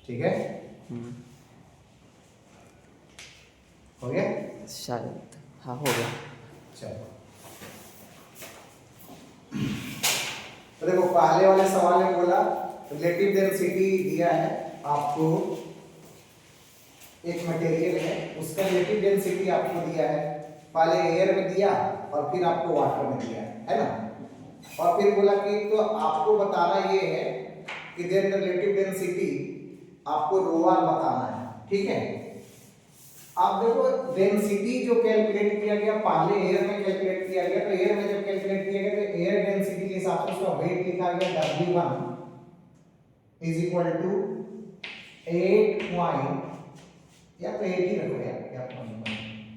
ठीक है, हो गया शायद, हाँ हो गया। चलो, तो देखो पहले वाले सवाल में बोला रिलेटिव डेंसिटी दिया है आपको, एक मटेरियल है उसका रिलेटिव डेंसिटी आपको दिया है, पहले एयर में दिया और फिर आपको वाटर में दिया है ना। और फिर बोला कि तो आपको बताना ये है कि देयर द रिलेटिव डेंसिटी आपको रो आर बताना है, ठीक है। आप देखो डेंसिटी जो कैलकुलेट किया गया पहले एयर में कैलकुलेट किया गया, तो एयर में जब कैलकुलेट किया गया तो एयर डेंसिटी के हिसाब से उसका वेट लिखा गया W1 is equal to 8 point या तो 8 ही रखो यार, क्या पॉइंट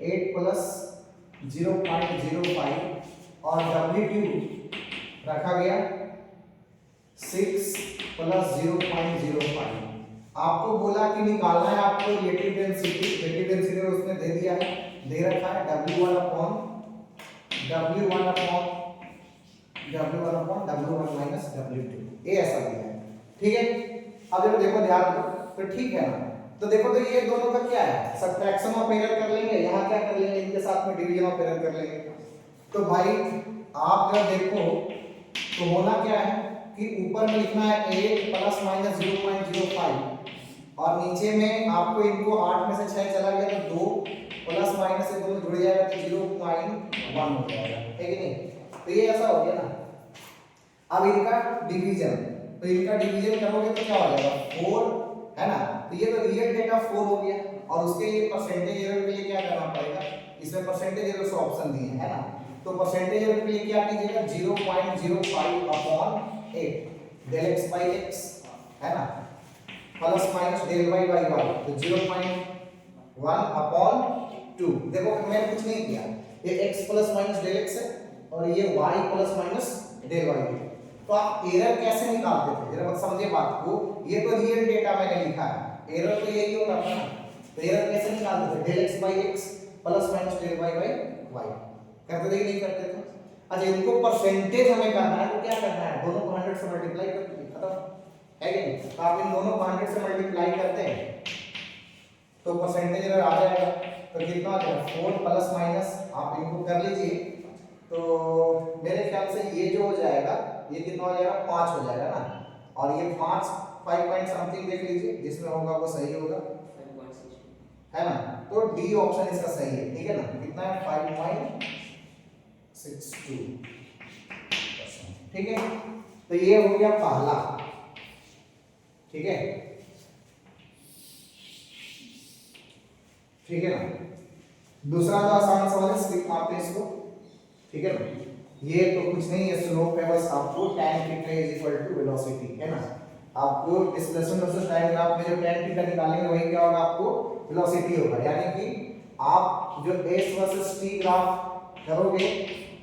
8 प्लस 0.05 और W2 रखा गया 6 प्लस 0.05। आपको बोला कि निकालना है आपको रिलेटिव डेंसिटी, रिलेटिव डेंसिटी उसने दे दिया है, दे रखा है W1 upon W1 minus W2, ये ऐसा दिया है, ठीक है। अब देखो ध्यान दो, तो ठीक है ना। तो देखो तो ये दोनों का क्या है, सब्ट्रैक्शन ऑफ एरर कर लेंगे, यहाँ क्या कर लेंगे, इनके साथ में डिवीजन ऑफ एरर कर लेंगे। तो भाई आप जब देखो तो होना क्या है कि ऊपर में लिखना है 8 प्लस माइनस 0.05 और नीचे में आपको इनको 8 में से 6 चला गया तो 2 प्लस माइनस से दोनों जुड़ जाएगा तो 0.1 हो जाएगा, है कि नहीं। तो ये ऐसा हो गया ना। अब इनका डिवीजन, तो इनका डिवीजन करोगे तो क्या हो जाएगा 4, है ना। तो ये तो रियल डेटा 4 हो गया और उसके लिए परसेंटेज एरर के लिए क्या करना पड़ेगा, इसमें परसेंटेज एरर से ऑप्शन दिए हैं, है ना। तो परसेंटेज एरर के लिए क्या कीजिएगा 0.05 upon 8 del x by x, है ना, plus minus del y by y, तो 0.1 अपॉन 2। देखो मैंने कुछ नहीं किया, ये x plus minus del x है और ये y plus minus del y है। तो आप एरर कैसे निकालते थे, जरा मत समझिए बात को, ये तो रियल डेटा मैंने लिखा है, एरर तो यही होता था ना। तो एरर कैसे निकालते थे, del x by x plus minus del y by y, करते थे कि नहीं करते थे। अच्छा इनको परसेंटेज हमें करना है, तो क्या करना है, दोनों को 100 से मल्टीप्लाई कर दीजिए, खत्म, है कि नहीं। तो आप इन दोनों को 100 से मल्टीप्लाई करते हैं तो परसेंटेज एरर आ जाएगा, तो कितना आ जाएगा 4 प्लस माइनस, आप इनको कर लीजिए तो मेरे ख्याल से ये जो हो जाएगा ये कितना हो जाएगा 5 हो जाएगा ना, और ये 5 पॉइंट समथिंग देख लीजिए, जिसमें होगा वो सही होगा, है ना। तो डी ऑप्शन इसका सही है, ठीक है ना। कितना है 5.62, ठीक है। तो ये हो गया पहला, ठीक है, ठीक है ना। दूसरा तो आसान सवाल है, स्किप मारते हैं इसको, ठीक है ना। ये तो कुछ नहीं है, स्लोप है बस, आपको tan theta is equal to velocity, है ना। आपको डिस्प्लेसमेंट वर्सेस टाइम ग्राफ में जो tan थीटा निकालेंगे वही क्या होगा, आपको वेलोसिटी होगा। यानी कि आप जो s वर्सेस t ग्राफ करोगे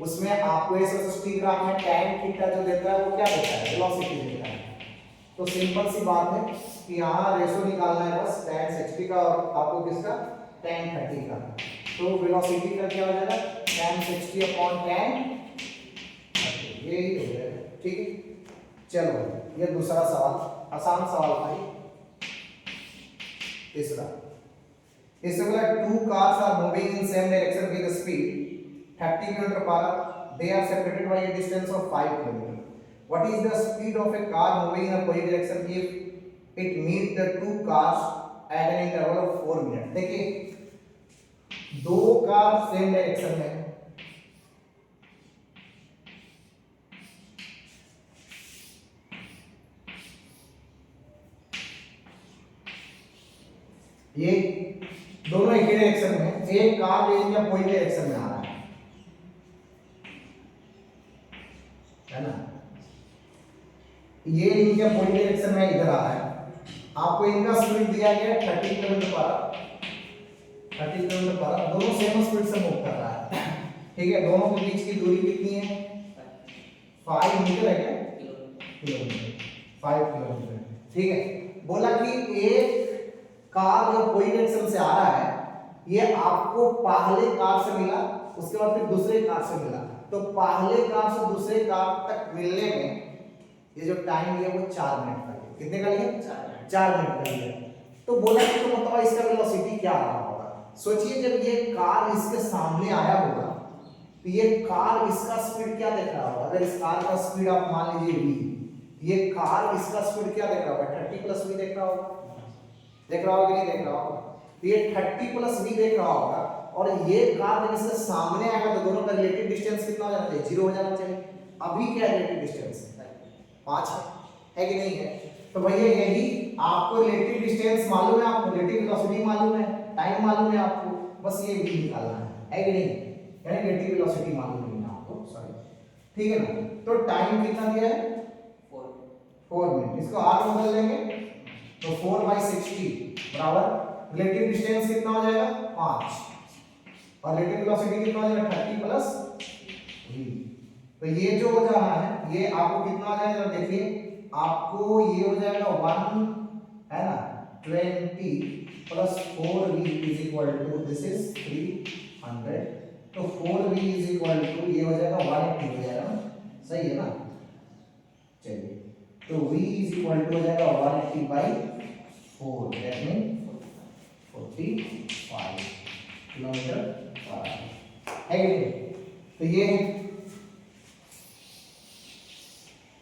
उसमें आपको s वर्सेस t ग्राफ में tan थीटा जो देता है वो क्या देता है, वेलोसिटी देता है। तो सिंपल सी बात है कि यहाँ रेशो निकालना है बस tan 60 का और आपको किसका tan 30 का। तो वेलोसिटी का क्या हो जाएगा tan 60 अपॉन tan 30, यही हो जाएगा, ठीक है। चलो ये दूसरा सवाल, आसान सवाल था ये। तीसरा, इससे बोला 2 cars are moving in same direction with a speed 30 km/h, they are separated by a distance of 5 km. What is the speed of a car moving in a opposite direction if it meets the 2 cars at an interval of 4 minutes? देखिए 2 car same direction में, ये दोनों एक ही direction में, एक car इनके opposite direction में आ रहा है ना, ये इनके अपोजिट डायरेक्शन में इधर आ रहा है। आपको इनका स्पीड दिया गया 30 km/h, 30 km/h, दोनों सेम स्पीड से मूव कर रहा है, ठीक है। दोनों के बीच की दूरी कितनी है 5 मीटर है क्या, किलोमीटर, 5 किलोमीटर, ठीक है। बोला कि एक कार जो कोई डायरेक्शन से आ रहा है ये आपको पहले कार से मिला, उसके बाद फिर दूसरे कार से मिला, तो पहले कार से दूसरे कार तक मिलने में ये जो टाइम है वो 4 मिनट का है। कितने का लिया 4 मिनट। 4 मिनट का लिया। तो बोला कि तो मतलब इसका वेलोसिटी क्या रहा होगा। सोचिए जब ये कार इसके सामने आया होगा तो ये कार इसका स्पीड क्या देख रहा होगा। अगर इस कार का स्पीड आप मान लीजिए v, ये कार इसका स्पीड क्या देख रहा होगा 30 प्लस v देख रहा होगा। देख रहा होगा कि नहीं देख रहा होगा। तो ये 30 प्लस v देख रहा होगा और ये कार जब इसके सामने आएगा तो दोनों का रिलेटिव डिस्टेंस कितना हो जाना चाहिए 0 हो जाना चाहिए। अभी क्या रिलेटिव डिस्टेंस 5 है कि नहीं है। तो भैया यही आपको रिलेटिव डिस्टेंस मालूम है, आपको रिलेटिव वेलोसिटी मालूम है, टाइम मालूम है आपको, बस ये v निकालना है कि नहीं। यानी रिलेटिव वेलोसिटी मालूम नहीं है आपको, सॉरी ठीक है ना। तो टाइम कितना दिया है 4 मिनट, इसको 8 बदल देंगे तो 4/60 बराबर रिलेटिव डिस्टेंस कितना हो जाएगा 5 और रिलेटिव वेलोसिटी कितना हो जाएगा 30 प्लस v। तो ये जो हो जाना है ये आपको कितना हो जाएगा देखिए, आपको ये हो जाएगा 1 है ना 20 plus 4v is equal to this is 300। तो 4v इज इक्वल टू ये हो जाएगा 180 हो जाएगा, सही है ना। चलिए तो v इज इक्वल टू हो जाएगा 180/4 दैट मीन 45 किलोमीटर पर है कि नहीं। तो ये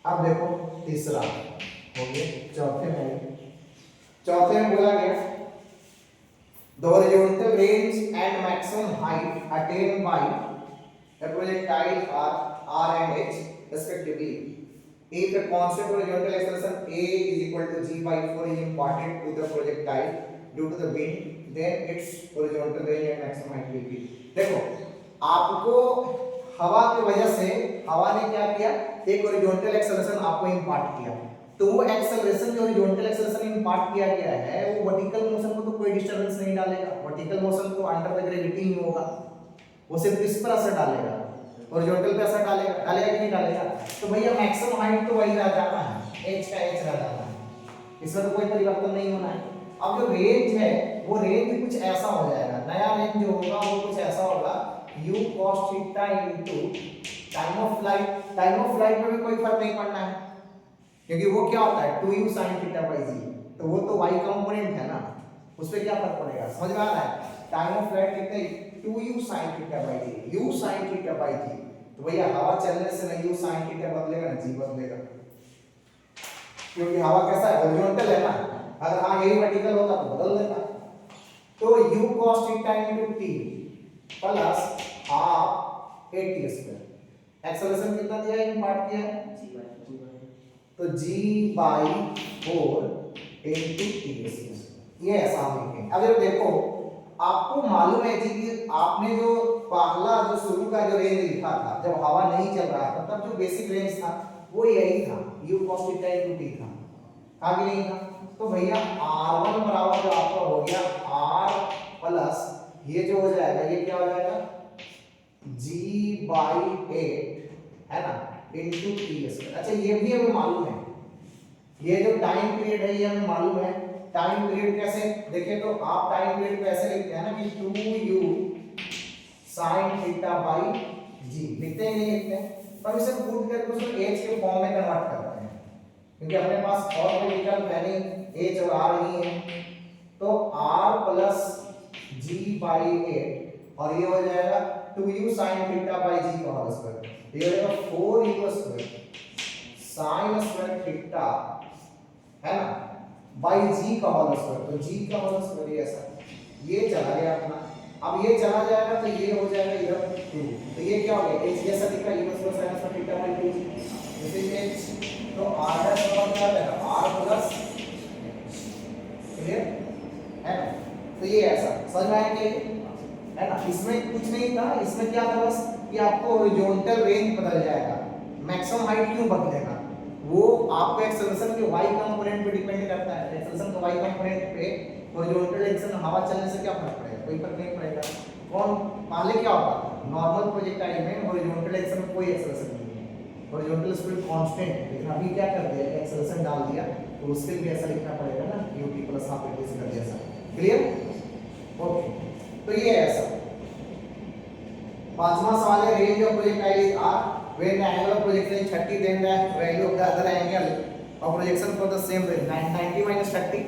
अब देखो तीसरा हो गया। चौथे में बोला गया the horizontal range and maximum height attained by the projectile are r and h respectively. If a constant horizontal acceleration a is equal to g/4 is imparted to the projectile due to the wind, then its horizontal range and maximum height will be। देखो आपको हवा की वजह से हवा ने क्या किया, एक हॉरिजॉन्टल एक्सेलरेशन आपको इंपार्ट किया। तो वो एक्सेलरेशन जो हॉरिजॉन्टल एक्सेलरेशन इंपार्ट किया गया है वो वर्टिकल मोशन को तो कोई डिस्टरबेंस नहीं डालेगा। वर्टिकल मोशन तो अंडर द ग्रेविटी ही होगा, वो सिर्फ इस पर असर डालेगा, हॉरिजॉन्टल पे असर डालेगा कि नहीं डालेगा। तो भैया मैक्सिमम हाइट तो वही रह जाना है, h का h रह जाना है, इसमें तो कोई परिवर्तन नहीं होना है। अब जो रेंज है वो रेंज कुछ ऐसा हो जाएगा, नया रेंज जो होगा वो कुछ ऐसा होगा u cos theta into time of flight. Time of flight में भी कोई फर्क नहीं पड़ना है क्योंकि वो क्या होता है 2u sin theta by g, तो वो तो y कंपोनेंट है ना, उस पे क्या फर्क पड़ेगा, समझ में आ रहा है। टाइम ऑफ फ्लाइट कितने 2u sin theta by g, u sin theta by g। तो भैया हवा चलने से ना u sin थीटा बदलेगा ना g बदलेगा, क्योंकि हवा कैसा है हॉरिजॉन्टल है ना। अगर हाँ यही वर्टिकल होता तो बदल देता। तो u cos theta into t plus half a t square. Acceleration कितना दिया है, इंपार्ट किया है तो g/4 इनटू t स्क्वायर। ये ऐसा हम लिखेंगे। अब जब देखो आपको मालूम है जी कि आपने जो पहला जो शुरू का जो रेंज लिखा था जब हवा नहीं चल रहा था तब जो बेसिक रेंज था वो यही था, u cos theta into t था, आगे नहीं था। तो भैया r1 बराबर जो आपका हो गया r प्लस ये जो हो जाएगा ये क्या हो जाएगा g/8 है ना इनटू t स्क्वायर। अच्छा ये भी हमें मालूम है, ये जो टाइम पीरियड है ये हमें मालूम है। टाइम पीरियड कैसे देखें तो आप टाइम पीरियड को ऐसे लिखते हैं ना कि 2u sin theta by g, लिखते हैं नहीं लिखते हैं, पर इसे पुट करके उसको h के फॉर्म में कन्वर्ट करते हैं क्योंकि अपने पास और कोई विकल्प है नहीं, h और r ही है। तो r प्लस g/8 और ये हो जाएगा 2u sin theta by g का होल स्क्वायर, ये हो जाएगा 4u square sin square theta है ना बाई g का होल स्क्वायर। तो g का होल स्क्वायर ये ऐसा ये चला गया अपना। अब ये चला जाएगा तो ये हो जाएगा इधर 2, तो ये क्या हो गया h जैसा दिख रहा है, u square sin square theta by 2 this is h। तो r डैश बराबर क्या आएगा r प्लस क्लियर है ना। तो ये ऐसा समझ में आया कि है ना, इसमें कुछ नहीं था, इसमें क्या था बस कि आपको हॉरिजॉन्टल रेंज बदल जाएगा, मैक्सिमम हाइट क्यों बदलेगा, वो आपको एक्सेलरेशन के y कंपोनेंट पे डिपेंड करता है। एक्सेलरेशन के y कंपोनेंट पे हॉरिजॉन्टल एक्सेलरेशन हवा चलने से क्या फर्क पड़ेगा, कोई फर्क नहीं पड़ेगा। कौन पहले क्या होगा नॉर्मल प्रोजेक्टाइल में हॉरिजॉन्टल एक्सेलरेशन में कोई एक्सेलरेशन नहीं है, हॉरिजॉन्टल स्पीड कांस्टेंट है। लेकिन अभी क्या कर दिया एक्सेलरेशन डाल दिया तो उसके लिए ऐसा लिखना पड़ेगा ना ut प्लस हाफ at कर दिया ऐसा। Clear okay. तो ये ऐसा पांचवा सवाल है range of projectile is r when the angle of projection is 30 then the value of the other angle और projection for the same range 90 minus 30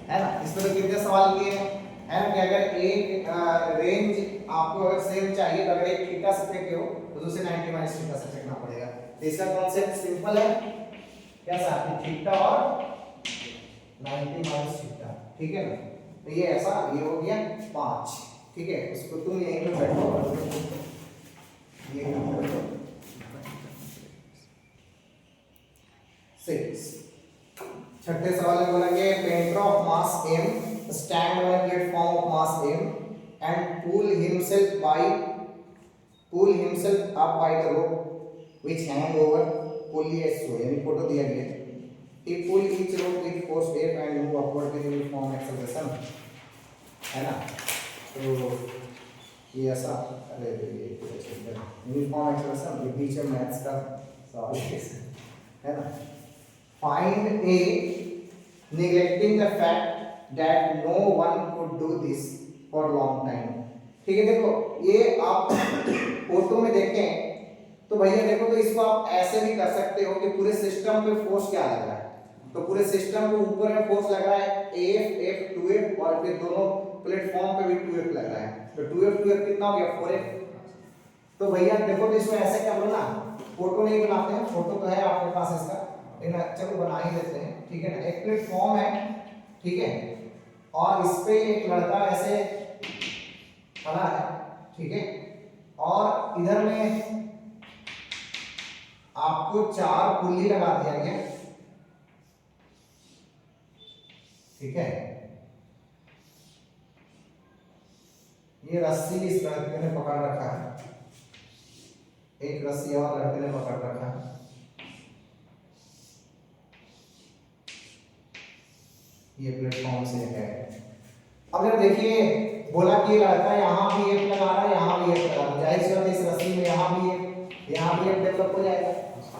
है ना। इसमें तो कितने सवाल किए हैं, है ना, कि अगर एक रेंज आपको अगर सेम चाहिए तो अगर एक थीटा से फेंके हो तो दूसरे 90 माइनस थीटा से फेंकना पड़ेगा। तो इसका कॉन्सेप्ट सिंपल है, कैसा, थीटा और 90 माइनस थीटा, ठीक है ना। तो ये ऐसा, ये हो गया 5, ठीक है। उसको तुम यहीं पे बैठो, ये 6। छठे सवाल में बोला कि painter of mass m stand on a platform of mass m and pull himself up by the rope which hang over pulley as so, यानी फोटो दिया गया है। he pull each rope with force F and move upward with uniform acceleration, है ना। तो ये ऐसा, अरे ये यूनिफॉर्म एक्सप्रेशन, ये बीच में मैथ्स का सवाल है ना। Find A neglecting the fact that no one could do this for long time, ठीक है। देखो ये आप फोटो में देखें तो भैया देखो, तो इसको आप ऐसे भी कर सकते हो कि पूरे सिस्टम पे फोर्स क्या लग रहा है, तो पूरे सिस्टम के ऊपर में फोर्स लग रहा है F 2F और फिर दोनों प्लेटफॉर्म पे भी 2F लग रहा है, तो 2F कितना हो गया 4F। तो भैया देखो, तो इसको ऐसे कर लो ना, फोटो नहीं बनाते हैं, फोटो तो है आपके पास इसका, लेकिन चलो बना ही देते हैं, ठीक है ना। एक प्लेटफॉर्म है, ठीक है, और इस पे एक लड़का ऐसे खड़ा है, ठीक है, और इधर में आपको 4 पुल्ली लगा दिया गया, ठीक है। ये रस्सी इस लड़के ने पकड़ रखा है, एक रस्सी और लड़के ने पकड़ रखा है, ये प्लेटफॉर्म से है। अब जब देखिए बोला कि लड़का यहाँ भी एक लगा रहा है, यहाँ भी एक लगा रहा है, जाहिर सी बात है इस रस्सी में यहाँ भी एक डेवलप हो जाएगा।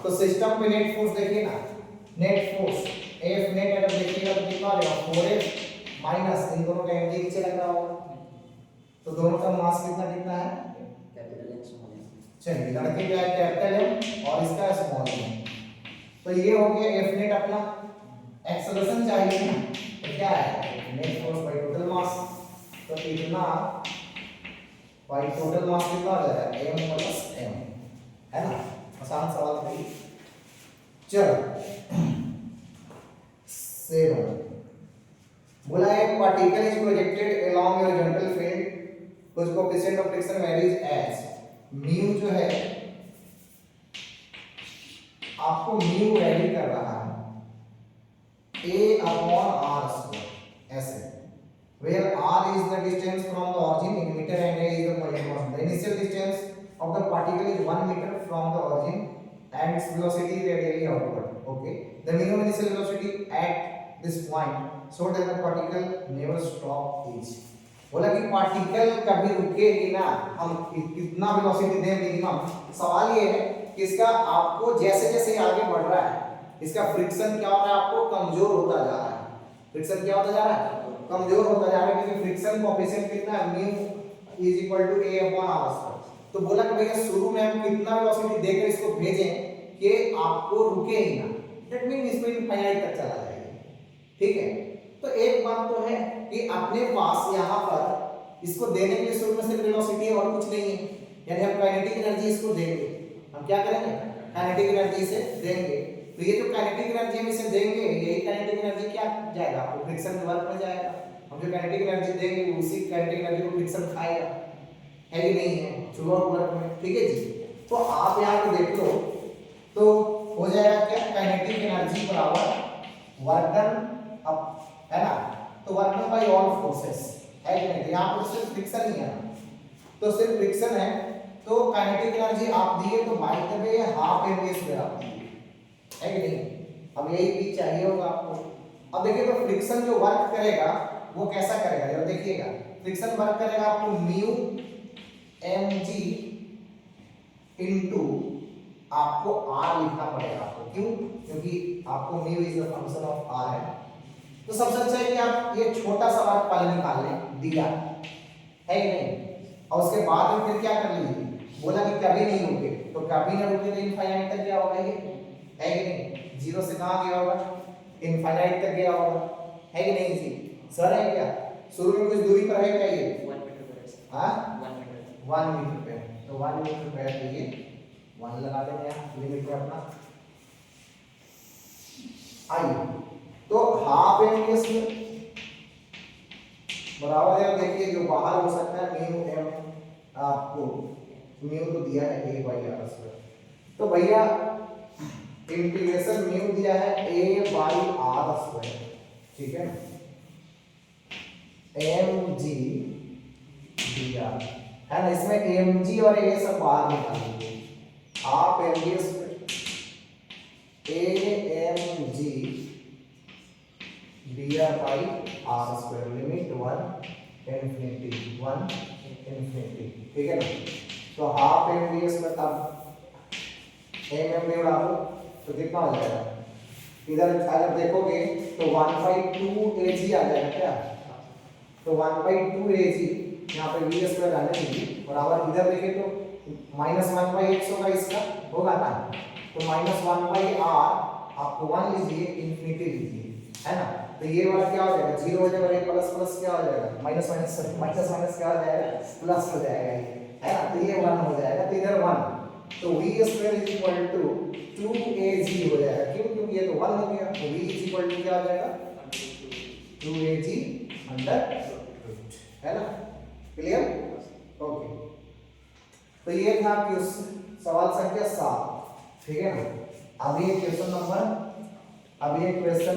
तो सिस्टम पे नेट फोर्स देखिए ना, नेट फोर्स F नेट अगर देखिएगा तो कितना आ जाएगा 4F माइनस इन दोनों का mg नीचे लग रहा होगा, तो दोनों का मास कितना कितना है, कैपिटल M स्मॉल m। चलिए लड़के का है कैपिटल M और इसका स्मॉल m, तो ये हो गया F नेट अपना। एक्सेलरेशन चाहिए ना, तो क्या है net force by total mass, तो इतना बाय टोटल मास कितना आ जाएगा m प्लस m, है ना। आसान सवाल था। चलो 7 बोला है particle is projected along horizontal field whose coefficient of friction varies as mu जो है आपको mu वैरी कर रहा है A/r² ऐसे, where r is the distance from the origin in meter and a is the point of motion. The initial distance of the particle is 1 meter from the origin and its velocity radially outward. Okay, the minimum initial velocity at this point so that the particle never stop is. बोला कि particle कभी रुकेगी ना, हम कितना velocity दें minimum. सवाल ये है कि इसका आपको जैसे जैसे आगे बढ़ रहा है इसका फ्रिक्शन क्या हो रहा है, आपको कमजोर होता जा रहा है। फ्रिक्शन क्या होता जा रहा है, कमजोर होता जा रहा है, क्योंकि फ्रिक्शन कोएफिशिएंट कितना है μ = a/r²। तो बोला कि भैया शुरू में हम कितना वेलोसिटी देकर इसको भेजें कि आपको रुके ही ना, दैट मीन इसमें इनफाइनाइट तक चला जाएगा, ठीक है। तो एक बात तो है कि अपने पास यहाँ पर इसको देने के लिए शुरू में सिर्फ वेलोसिटी है और कुछ नहीं है, यानी हम काइनेटिक एनर्जी इसको देंगे। हम क्या करेंगे, काइनेटिक एनर्जी से देंगे। तो ये जो काइनेटिक एनर्जी हम इसे देंगे, यही काइनेटिक एनर्जी क्या जाएगा आपको फ्रिक्शन वर्क में जाएगा। हम जो काइनेटिक एनर्जी देंगे उसी काइनेटिक एनर्जी को फ्रिक्शन खाएगा, है कि नहीं है, थ्रू वर्क में, ठीक है जी। तो आप यहाँ पे देख लो तो हो जाएगा क्या, काइनेटिक एनर्जी बराबर वर्क डन अप, है ना। तो work done by all forces, है कि नहीं। तो यहाँ पर सिर्फ फ्रिक्शन ही है, तो सिर्फ फ्रिक्शन है, तो काइनेटिक एनर्जी आप दिए तो by the way half mv² आप दिए, है कि नहीं। अब यही भी चाहिए होगा आपको। अब देखिए तो फ्रिक्शन जो वर्क करेगा वो कैसा करेगा, जरा देखिएगा। फ्रिक्शन वर्क करेगा आपको म्यू mg इनटू आपको r लिखना पड़ेगा आपको, क्यों, क्योंकि आपको mu is the function of r है। तो सबसे अच्छा है कि आप ये छोटा सा वर्क पहले निकाल लें, दिया है कि नहीं, और उसके बाद में फिर क्या कर लीजिए, बोला कि कभी नहीं रुके, तो कभी ना रुके तो इनफाइनाइट तक क्या होगा ये, है कि नहीं। जीरो से कहाँ गया होगा, इनफाइनाइट तक गया होगा, है कि नहीं जी? सर है क्या? शुरू में कुछ दूरी पर है क्या ये? 1 मीटर पर है। हाँ 1 मीटर। 1 मीटर पे, तो 1 मीटर पे है, तो ये 1 लगा देंगे यहाँ लिमिट में अपना। आइए तो हाफ एमडीएस में बराबर है, देखिए जो बाहर हो सकता है म्यू एम, आपको म्यू तो दिया है a बाई आर स्क्वायर, तो भैया इंटीग्रेशन म्यू दिया है a बाई आर स्क्वायर, ठीक है ना, एम जी डी आर है ना, इसमें एम जी और ए सब बाहर निकाल दीजिए, आप MDS A M G D R by R square limit 1 infinity, ठीक है ना। तो हाफ एमडीएस में तब एम में उड़ा दो तो कितना हो जाएगा, इधर अगर देखोगे तो 1/2 एजी आ जाएगा क्या, तो 1/2 एजी यहाँ पे वी स्क्वायर आने दीजिए बराबर, इधर देखें तो -1/x होगा, इसका होगा ना, तो -1/r आपको 1 लीजिए, इन्फिनिटी लीजिए, है ना, तो ये वाला क्या हो जाएगा, 0 हो जाएगा, और ये प्लस प्लस क्या हो जाएगा, माइनस माइनस क्या हो जाएगा, प्लस हो जाएगा ये, है ना, तो ये 1 हो जाएगा, तो इधर 1, तो v square is equal to 2ag हो जाएगा, क्यों, क्योंकि ये तो 1 हो गया, तो v इज इक्वल टू क्या हो जाएगा, 2ag अंडर रूट, है ना, क्लियर, ओके। तो ये था सवाल संख्या 7, ठीक है ना। अभी क्वेश्चन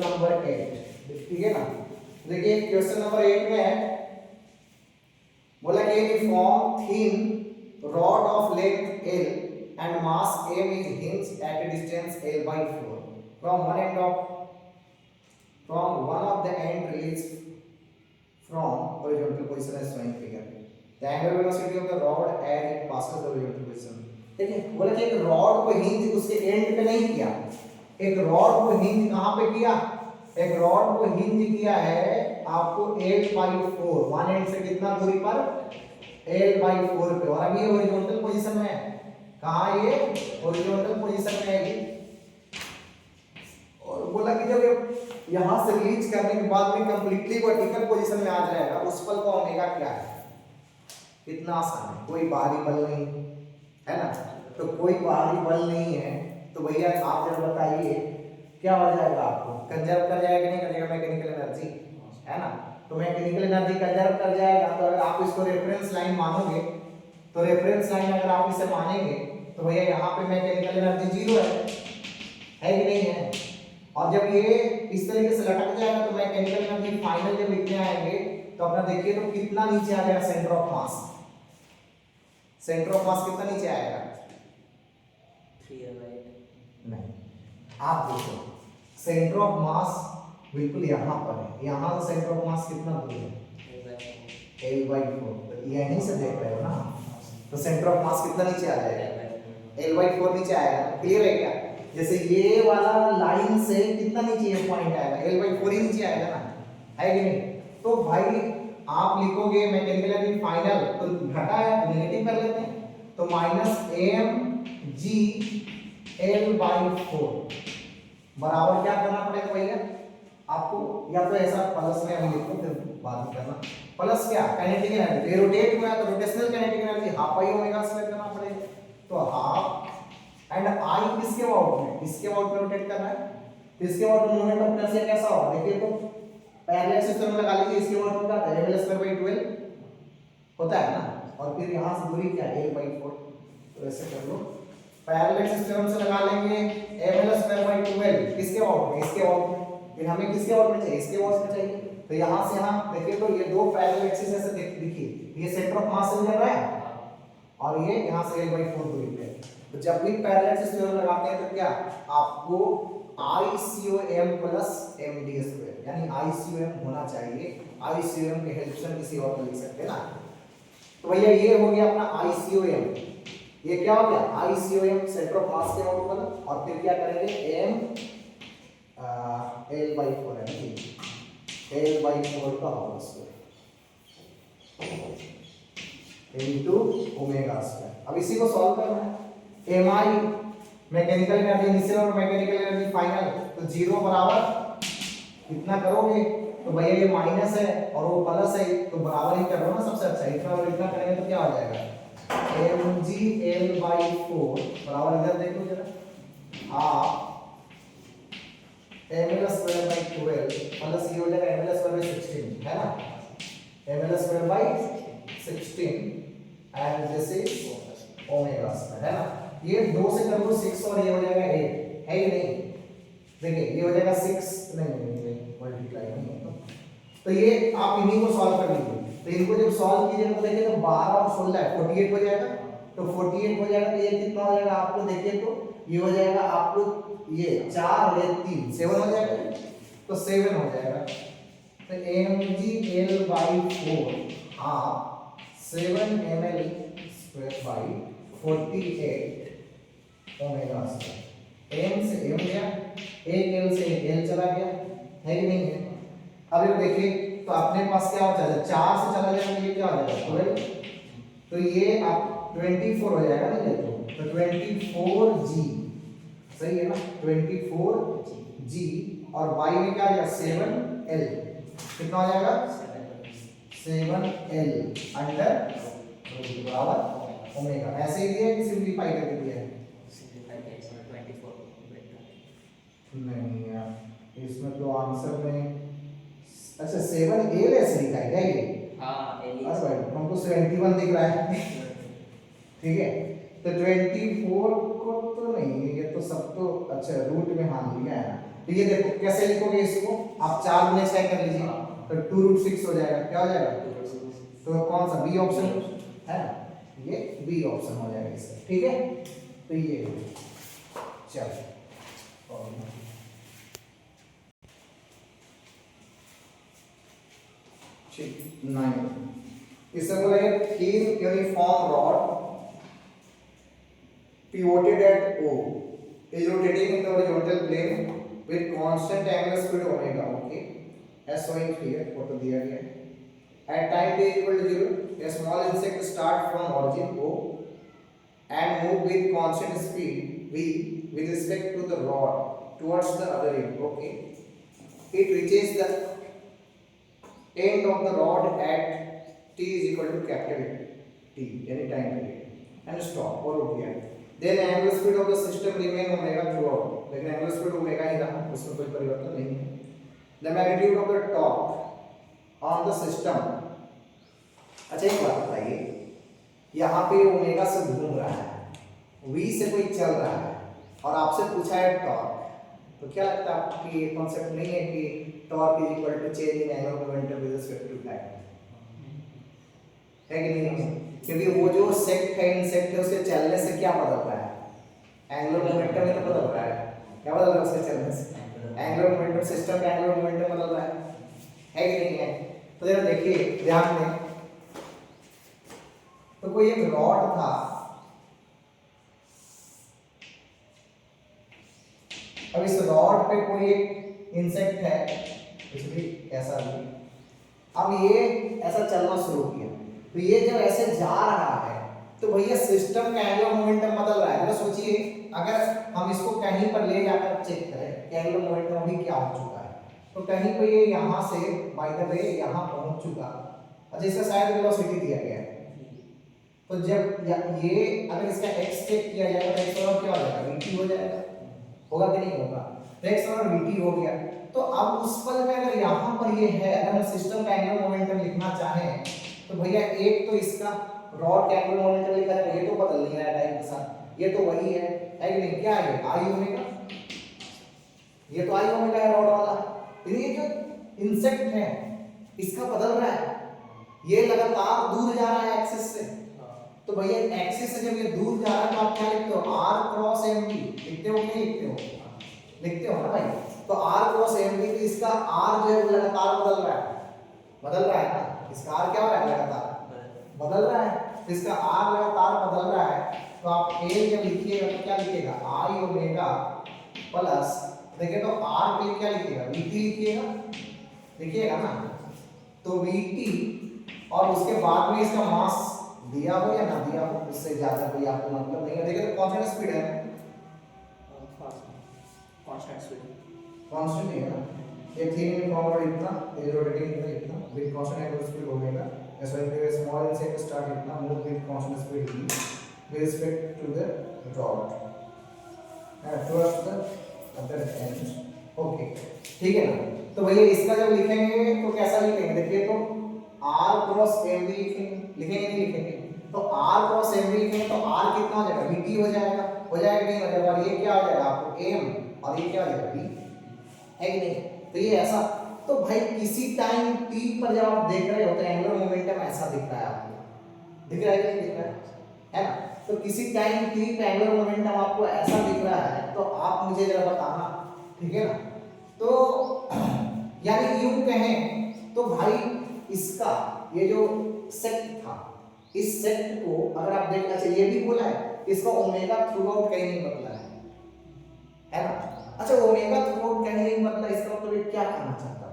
नंबर 8, ठीक है ना। देखिए क्वेश्चन नंबर 8 में है, बोला कि form thin rod of length L and mass M is hinged at a distance L/4 from one of the end released from horizontal position as shown in figure. The angular velocity of the rod as it passes the horizontal position. ठीक है, बोला कि एक rod को hinge उसके and पे नहीं किया, एक रॉड को हिंज कहाँ पे किया, एक रॉड को हिंज किया है आपको L/4, वन एंड से कितना दूरी पर, L/4 पे, और अभी हॉरिजॉन्टल पोजीशन में है, कहाँ ये हॉरिजॉन्टल पोजीशन में है, और बोला कि जब ये यहां से रिलीज करने के बाद में कंप्लीटली वर्टिकल पोजीशन में आ जाएगा, उस पल का ओमेगा क्या है, कितना आसान है, कोई बाहरी बल नहीं है ना, तो कोई बाहरी बल नहीं है, तो भैया आप जब बताइए क्या हो जाएगा, आपको कंजर्व कर जाएगा कि नहीं कर जाएगा मैकेनिकल एनर्जी, है ना, तो मैकेनिकल एनर्जी कंजर्व कर जाएगा, तो अगर आप इसको रेफरेंस लाइन मानोगे, तो रेफरेंस लाइन अगर आप इसे मानेंगे तो भैया यहाँ पे मैकेनिकल एनर्जी 0 है कि नहीं है, और जब ये इस तरीके से लटक जाएगा तो मैकेनिकल एनर्जी फाइनल जब लिखने आएंगे तो अपना देखिए तो कितना नीचे आ जाएगा, centre of mass, centre of mass कितना नीचे आएगा, 3 राइट, नहीं, आप देखो सेंटर ऑफ मास बिल्कुल यहाँ पर है, यहाँ से सेंटर ऑफ मास कितना दूर है, L/4, तो यहीं से देख रहे हो ना, तो सेंटर ऑफ मास कितना नीचे आ जाएगा, L/4 नीचे आएगा, क्लियर है क्या, जैसे ये वाला लाइन से कितना नीचे ये पॉइंट आएगा, L/4 ही नीचे आएगा ना, है कि नहीं, तो भाई आप लिखोगे मैकेनिकल एनर्जी फाइनल, तो घटा है तो नेगेटिव कर लेते हैं, तो -mg/L/4 बराबर क्या करना पड़ेगा भैया आपको, या तो ऐसा प्लस में अभी लिखो फिर बाद में करना, प्लस क्या काइनेटिक एनर्जी, ये रोटेट हुआ तो रोटेशनल काइनेटिक एनर्जी हाफ पाई ओमेगा स्क्वायर करना पड़ेगा, तो हाफ एंड आई किसके अबाउट में, इसके अबाउट में रोटेट करना है, तो इसके अबाउट में मोमेंट ऑफ इनर्शिया कैसा होगा, देखिए तो पैरेलल सिस्टम में लगा लीजिए, इसके अबाउट में क्या होता है, ml/12 होता है ना, और फिर यहां से दूरी क्या है, L/4, तो ऐसे कर लो, पैरेलल सिस्टम से लगा लेंगे ml/12 किसके अबाउट में, इसके अबाउट में, फिर हमें किसके अबाउट में चाहिए, इसके अबाउट में चाहिए, तो यहां से यहां देखिए तो ये दो पैरेलल एक्सिस ऐसे देखिए, ये सेंटर ऑफ मास से गुजर रहा है और ये यहां से L/4 दूरी पे, तो जब भी पैरेलल सिस्टम लगाते हैं तो क्या आपको ICOM प्लस MD2 यानी ICOM होना चाहिए, ICOM के हेल्प से किसी और को लिख सकते हैं ना, तो भैया ये हो गया अपना ICOM, ये क्या हो गया ICOM सेंटर ऑफ मास के अबाउट वाला, और फिर क्या करेंगे m L/4 है ना, L/4 का whole square into omega square. अब इसी को सॉल्व करना है, mi मैकेनिकल एनर्जी इनिशियल और मैकेनिकल एनर्जी फाइनल, तो 0 बराबर कितना करोगे, तो भैया ये माइनस है और वो प्लस है, तो बराबर ही कर लो ना, सबसे अच्छा इतना और इतना करेंगे तो क्या हो जाएगा, mgl/4 बराबर, इधर देखो जरा, हाफ ml/12 प्लस ये हो जाएगा ml/16, है ना, ml/16 and this is omega square, है ना। ये 2 से कर लो 6 और ये हो जाएगा 8, है कि नहीं, देखिए ये हो जाएगा 6, नहीं मल्टीप्लाई नहीं है, तो ये आप इन्हीं को सॉल्व कर लीजिए, तो इनको जब सॉल्व कीजिएगा तो देखिए तो 12 और 16 48 हो जाएगा, तो 48 हो जाएगा, तो ये कितना हो जाएगा आपको, देखिए तो ये हो जाएगा आपको, ये 4 और ये 3 7 हो जाएगा, तो 7 हो जाएगा, तो mgl/4 half 7 ml/48 omega square, m से m गया, एक l से एक l चला गया, है कि नहीं है। अब ये देखिए तो अपने पास क्या हो जाएगा, 4 से चला जाएगा तो ये क्या हो जाएगा 12, तो ये आप 24 हो जाएगा ना, ये तो 24g सही है ना, 24g और y में क्या आ जाएगा 7l, कितना हो जाएगा 7l अंडर बराबर ओमेगा, ऐसे ही दिया है कि सिंपलीफाई करके दिया है, नहीं यार इसमें तो आंसर में, अच्छा 7l ऐसे लिखा है क्या ये, हाँ एल अरे भाई हमको 71 दिख रहा है ठीक है, तो 24 को तो नहीं, ये तो सब तो अच्छा रूट में हाँ लिया है ना, तो ये देखो कैसे लिखोगे इसको, आप 4 गुने 6 कर लीजिए, तो 2√6 हो जाएगा, क्या हो जाएगा, तो कौन सा बी ऑप्शन है ना, ये बी ऑप्शन हो जाएगा इसका, ठीक है, तो ये चलो ठीक 9, इससे बोला है thin uniform rod pivoted at O is rotating in the horizontal plane with constant angular speed omega, okay, as shown in figure, photo दिया गया है, at time t equal to 0 a small insect start from origin O and move with constant speed v with respect to the rod towards the other end, okay, it reaches the end of the rod at t is equal to capital T any time period and stop और रुक गया, then angular speed of the system remain omega throughout, लेकिन angular speed omega ही रहा, उसमें कोई परिवर्तन नहीं है, the magnitude of the torque on the system, अच्छा एक बात बताइए, यहाँ पे ओमेगा से घूम रहा है, v से कोई चल रहा है और आपसे पूछा है टॉर्क, तो क्या लगता है आपको कि ये कॉन्सेप्ट नहीं है कि torque is equal to change in angular momentum with respect to time, है कि नहीं, क्योंकि वो जो सेक्ट है इनसेक्ट है उसके चलने से क्या बदल रहा है, एंगुलर मोमेंटम ही तो बदल रहा है, क्या बदल रहा है उसके चलने से, एंगुलर मोमेंटम, सिस्टम का एंगुलर मोमेंटम बदल रहा है कि नहीं है, तो जरा देखिए ध्यान दें, तो कोई एक रॉड था, अब इस रॉड पे कोई एक इंसेक्ट है, इसलिए ऐसा भी, अब ये ऐसा चलना शुरू किया, तो ये जब ऐसे जा रहा है तो भैया सिस्टम का एंगुलर मोमेंटम बदल रहा है, तो सोचिए अगर हम इसको कहीं पर ले जाकर चेक करें कि एंगुलर मोमेंटम अभी क्या हो चुका है, तो कहीं पे ये यहाँ से बाय द वे यहाँ पहुँच चुका, अच्छा इसका शायद वेलोसिटी दिया गया है, तो जब ये अगर इसका x चेक किया जाएगा तो x और क्या हो जाएगा vt हो जाएगा, होगा कि नहीं होगा, तो x और vt हो गया, तो अब उस पल में अगर यहाँ पर ये है, अगर हम सिस्टम का एंगुलर मोमेंटम लिखना चाहें तो भैया एक तो इसका रॉड का एंगुलर मोमेंटम लिखा जाएगा, ये तो बदल नहीं रहा है टाइम के साथ, ये तो वही है कि नहीं, क्या है आई ओमेगा, ये तो आई ओमेगा है रॉड वाला, ये जो इंसेक्ट है इसका बदल रहा है, ये लगातार दूर जा रहा है एक्सिस से, तो भैया एक्सिस से जब ये दूर जा रहा है तो आप क्या लिखते हो, r क्रॉस mv लिखते हो कि नहीं लिखते हो, लिखते हो ना भाई, तो r क्रॉस mv, तो इसका r जो है वो लगातार बदल रहा है ना, इसका r क्या हो रहा है, लगातार बदल रहा है, तो इसका r लगातार बदल रहा है, तो आप a जब लिखिएगा तो क्या लिखिएगा i ओमेगा प्लस, देखिए तो r के लिए क्या लिखिएगा vt लिखिएगा ना, तो vt और उसके बाद में इसका मास दिया हो या ना दिया हो, उससे ज्यादा कोई आपको मतलब नहीं है, देखिए तो कांस्टेंट स्पीड है, कांस्टेंट स्पीड कांस्टेंट नहीं है ना, ये थिंग फॉरवर्ड इतना, ये रोटेटिंग इतना with constant angular speed omega, ऐसा है स्मॉल इनसाइड स्टार्ट इतना move with constant speed v with respect to the rod towards the other end. Okay ठीक है ना। तो भैया इसका जब लिखेंगे तो कैसा लिखेंगे, देखिए तो r क्रॉस m भी लिखेंगे नहीं लिखेंगे, तो r क्रॉस m भी लिखेंगे तो r कितना हो जाएगा, vt हो जाएगा नहीं हो जाएगा, और ये क्या हो जाएगा आपको m, और ये क्या हो जाएगा v, है कि नहीं। तो ये ऐसा, तो भाई किसी टाइम t पर जब आप देख रहे हो तो एंगुलर मोमेंटम ऐसा दिख रहा है आपको, दिख रहा है कि नहीं दिख रहा है ना। तो किसी टाइम t पे एंगुलर मोमेंटम आपको ऐसा दिख रहा है तो आप मुझे जरा बताना, ठीक है ना। तो यानी यूं कहें तो भाई इसका ये जो सेट था, इस सेट को अगर आप देखना चाहिए, ये भी बोला है इसका ओमेगा थ्रू आउट कहीं नहीं बदला है ना। अच्छा ओमेगा थ्रू आउट कहीं नहीं बदला, इसका मतलब ये क्या कहना चाहता था,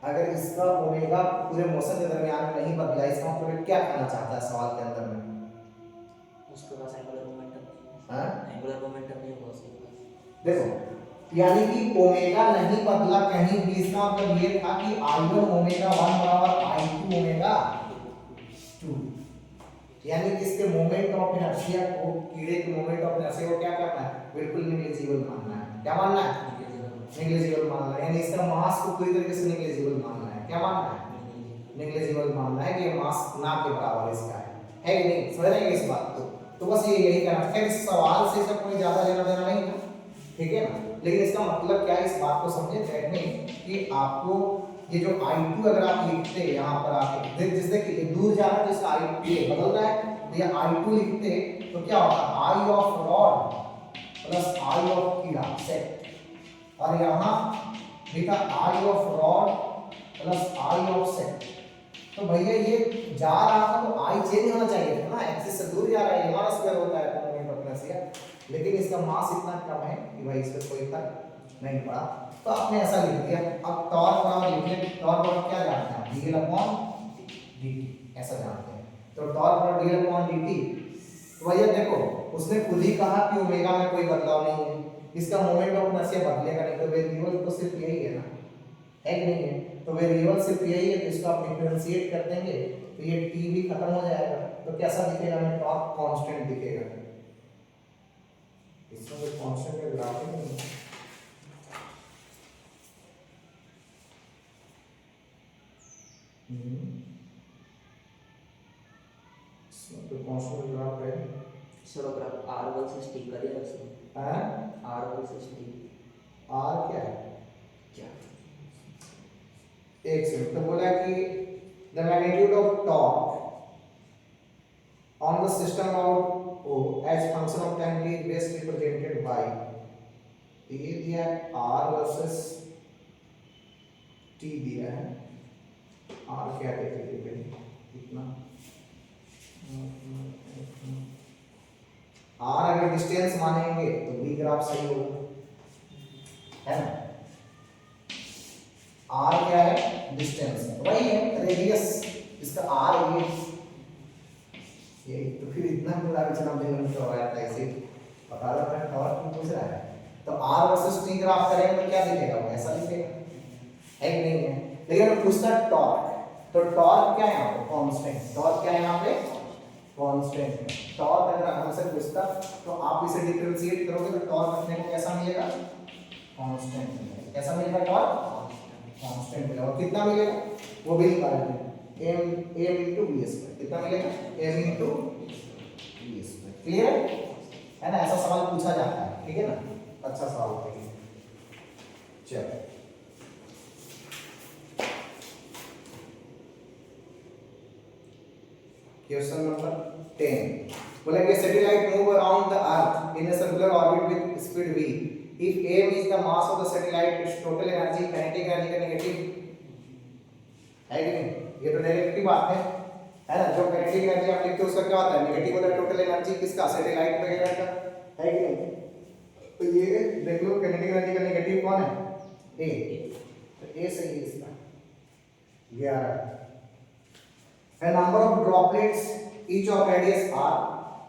अगर इसका ओमेगा पूरे मोशन के दरमियान में नहीं बदला, इसका मतलब ये क्या कहना चाहता है सवाल के अंदर में, उसके पास एंगुलर मोमेंटम नहीं है, हाँ एंगुलर मोमेंटम नहीं होगा उसके पास। देखो यानी कि ओमेगा नहीं बदला कहीं भी, इसका मतलब ये था कि i1 ओमेगा 1 बराबर i2 ओमेगा 2, यानी कि इसके मोमेंट ऑफ इनर्शिया को, कीड़े के मोमेंट ऑफ इनर्शिया को क्या करना है, बिल्कुल नेग्लिजिबल मानना है। क्या मानना है, नेग्लिजिबल मानना है, यानी इसका मास को पूरी तरीके से नेग्लिजिबल मानना है। क्या मानना है, नेग्लिजिबल मानना है कि ये मास ना के बराबर इसका है कि नहीं, समझ रहे हैं इस बात को। तो बस ये यही कहना है, इस सवाल से इसका कोई ज्यादा लेना देना नहीं है, ठीक है ना। लेकिन इसका मतलब क्या है, इस बात को समझे दैट मीन कि आपको ये जो i2 अगर आप लिखते हैं यहाँ पर आके जिससे कि दूर जा रहा है तो इसका i2 बदल रहा है, तो ये i2 लिखते तो क्या होता, i of rod plus i of कीड़ा सेट, और यहाँ लिखा i of rod plus i of set. तो भैया ये जा रहा था तो i चेंज होना चाहिए था ना, एक्सिस से दूर जा रहा है, हमारा स्क्वायर होता है मोमेंट ऑफ इनर्शिया, लेकिन इसका मास इतना कम है कि भाई इस पे कोई फर्क नहीं पड़ा, तो आपने ऐसा लिख दिया। अब टॉर्क बराबर लिखिए, टॉर्क बराबर क्या जानते हैं, dl अपॉन dt, ऐसा जानते हैं। तो टॉर्क बराबर dl अपॉन dt, तो भैया देखो उसने खुद ही कहा कि ओमेगा में कोई बदलाव नहीं है, इसका मोमेंट ऑफ इनर्शिया बदलेगा नहीं, तो वेरिएबल तो सिर्फ यही है ना, है कि नहीं है। तो वेरिएबल सिर्फ यही है, तो इसको आप डिफरेंशिएट कर देंगे तो ये t भी खत्म हो जाएगा, तो कैसा दिखेगा, हमें टॉर्क कांस्टेंट दिखेगा। इसमें कोई कांस्टेंट का ग्राफ ही नहीं है, इसमें तो कांस्टेंट ग्राफ है चलो ग्राफ r वर्सेस t करिए उसमें, हैं, r वर्सेस t r क्या है, क्या, एक सेकंड। तो बोला कि the magnitude of torque on the system of O as function of time is best represented by, ये दिया है r वर्सेस t दिया है, r क्या देखिए कितना, r अगर डिस्टेंस मानेंगे तो v ग्राफ सही होगा, है ना। r क्या है, डिस्टेंस वही है, रेडियस इसका r ये तो फिर इतना पूरा विचलन देने में हो रहा था, ऐसे बता रहा था टॉर्क क्यों पूछ रहा है। तो r वर्सेस t ग्राफ करेंगे तो क्या दिखेगा, वो ऐसा दिखेगा, है कि नहीं है। लेकिन अगर पूछता टॉर्क, तो टॉर्क क्या है यहाँ पे, कांस्टेंट, टॉर्क क्या है यहाँ पे, कांस्टेंट। टॉर्क अगर हमसे पूछता तो आप इसे डिफरेंशिएट करोगे तो टॉर्क अपने को कैसा मिलेगा, कांस्टेंट मिलेगा। कैसा मिलेगा, टॉर्क कांस्टेंट मिलेगा। और कितना मिलेगा वो भी निकाल लेंगे, m into v स्क्वायर कितना मिलेगा, m into v square. Clear है ना, ऐसा सवाल पूछा जाता है, ठीक है ना, अच्छा सवाल है। चलो क्वेश्चन नंबर 10 बोला कि satellite move around the earth in a circular orbit with speed v, if m is the mass of the satellite, its total energy, kinetic energy का नेगेटिव है कि नहीं, ये तो डायरेक्ट की बात है ना। जो काइनेटिक एनर्जी आप लिखते हो उसका क्या होता है, नेगेटिव होता है टोटल एनर्जी किसका, सैटेलाइट वगैरह का, है कि नहीं। तो ये देख लो काइनेटिक एनर्जी का नेगेटिव कौन है, ए, तो ए सही है इसका 11। A number of droplets each of radius r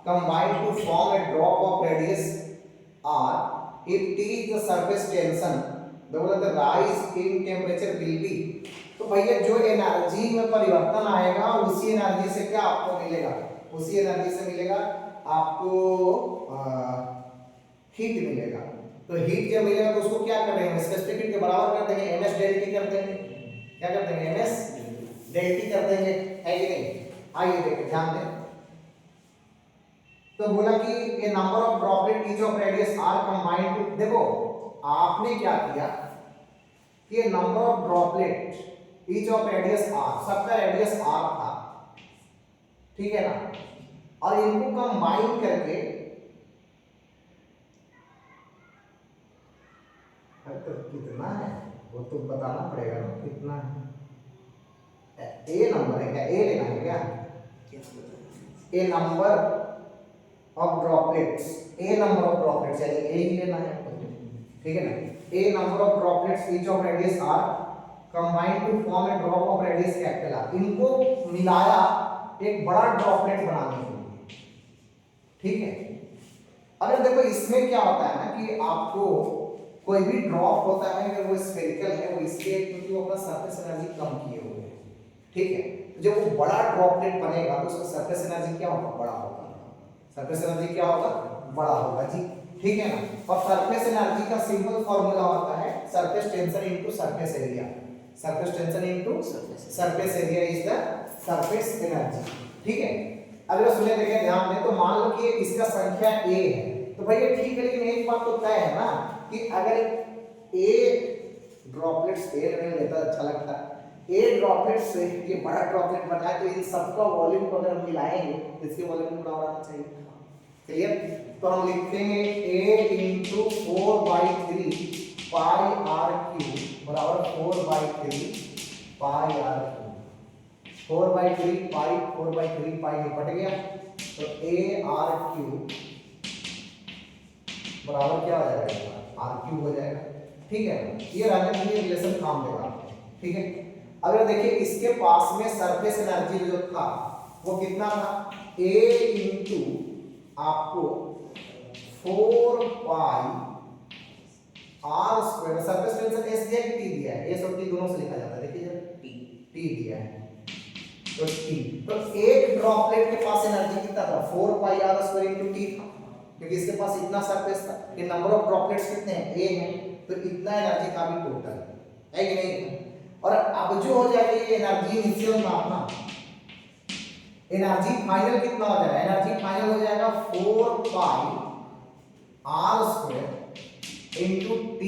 combine to form a drop of radius R if T is the surface tension, the rise in temperature will be। तो भैया जो एनर्जी में परिवर्तन आएगा उसी एनर्जी से क्या आपको मिलेगा, उसी एनर्जी से मिलेगा आपको हीट मिलेगा। तो हीट जब मिलेगा तो उसको क्या कर रहे हैं, स्पेसिफिक हीट के बराबर कर देंगे, ms डेल टी कर देंगे। क्या कर देंगे, ms डेल टी कर देंगे, है कि नहीं। आइए देखिए ध्यान दें, तो बोला कि A number of droplet each of radius R combined to. देखो आपने क्या किया कि number of droplet each of radius R, सबका रेडियस आर था, ठीक है ना, और इनको कंबाइन करके तो कितना है वो तो बताना पड़ेगा ना, कितना है। ए नंबर है क्या, ए लेना है क्या, A number of droplets, A number of droplets यानी ए ही लेना है, ठीक है ना। A number of droplets each of radius R combined to form a drop of radius capital R. इनको मिलाया एक बड़ा ड्रॉपलेट बनाने के लिए, ठीक है। अगर देखो इसमें क्या होता है ना कि आपको कोई भी ड्रॉप होता है अगर वो स्फेरिकल है, वो इसलिए क्योंकि वो अपना सरफेस एनर्जी कम किए हुए हैं, ठीक है। तो जब वो बड़ा ड्रॉपलेट बनेगा तो उसका सरफेस एनर्जी क्या होगा, बड़ा होगा, सरफेस एनर्जी क्या होगा, बड़ा होगा जी, ठीक है ना। और सरफेस एनर्जी का सिंपल फॉर्मूला होता है surface tension into surface area, surface tension into surface area is the surface energy, ठीक है। अगर सुने देखिए ध्यान दें, तो मान लो कि इसका संख्या a है, तो भैया ठीक है, लेकिन एक बात तो तय है ना कि अगर a ड्रॉपलेट्स a नहीं लेता अच्छा लगता, a ड्रॉपलेट से ये बड़ा ड्रॉपलेट बना है, तो इन सबका वॉल्यूम को अगर हम मिलाएंगे तो इसके वॉल्यूम को बड़ा होना चाहिए, क्लियर। तो हम लिखेंगे a into 4/3 pi r cube बराबर 4/3 पाई r क्यूब, 4/3 पाई 4/3 पाई निपट गया, तो a r क्यूब बराबर क्या हो जाएगा, r क्यूब हो जाएगा, ठीक है। ये राजन ये रिलेशन काम देगा, ठीक है। अगर देखिए इसके पास में सरफेस एनर्जी जो था वो कितना था, a इंटू आपको 4 पाई r square, surface tension s दिया है कि t दिया है, s और t दोनों से लिखा जाता है, देखिए जरा t दिया है तो t, तो एक ड्रॉपलेट के पास एनर्जी कितना था, 4 पाई r स्क्वायर इनटू t था, क्योंकि इसके पास इतना सरफेस था। ये नंबर ऑफ ड्रॉपलेट्स कितने हैं, a है, तो इतना एनर्जी का भी टोटल है कि नहीं। और अब जो हो जाएगा ये एनर्जी इनिशियल मापना, एनर्जी फाइनल कितना हो जाएगा, एनर्जी फाइनल हो जाएगा 4 पाई r स्क्वायर इनटू t,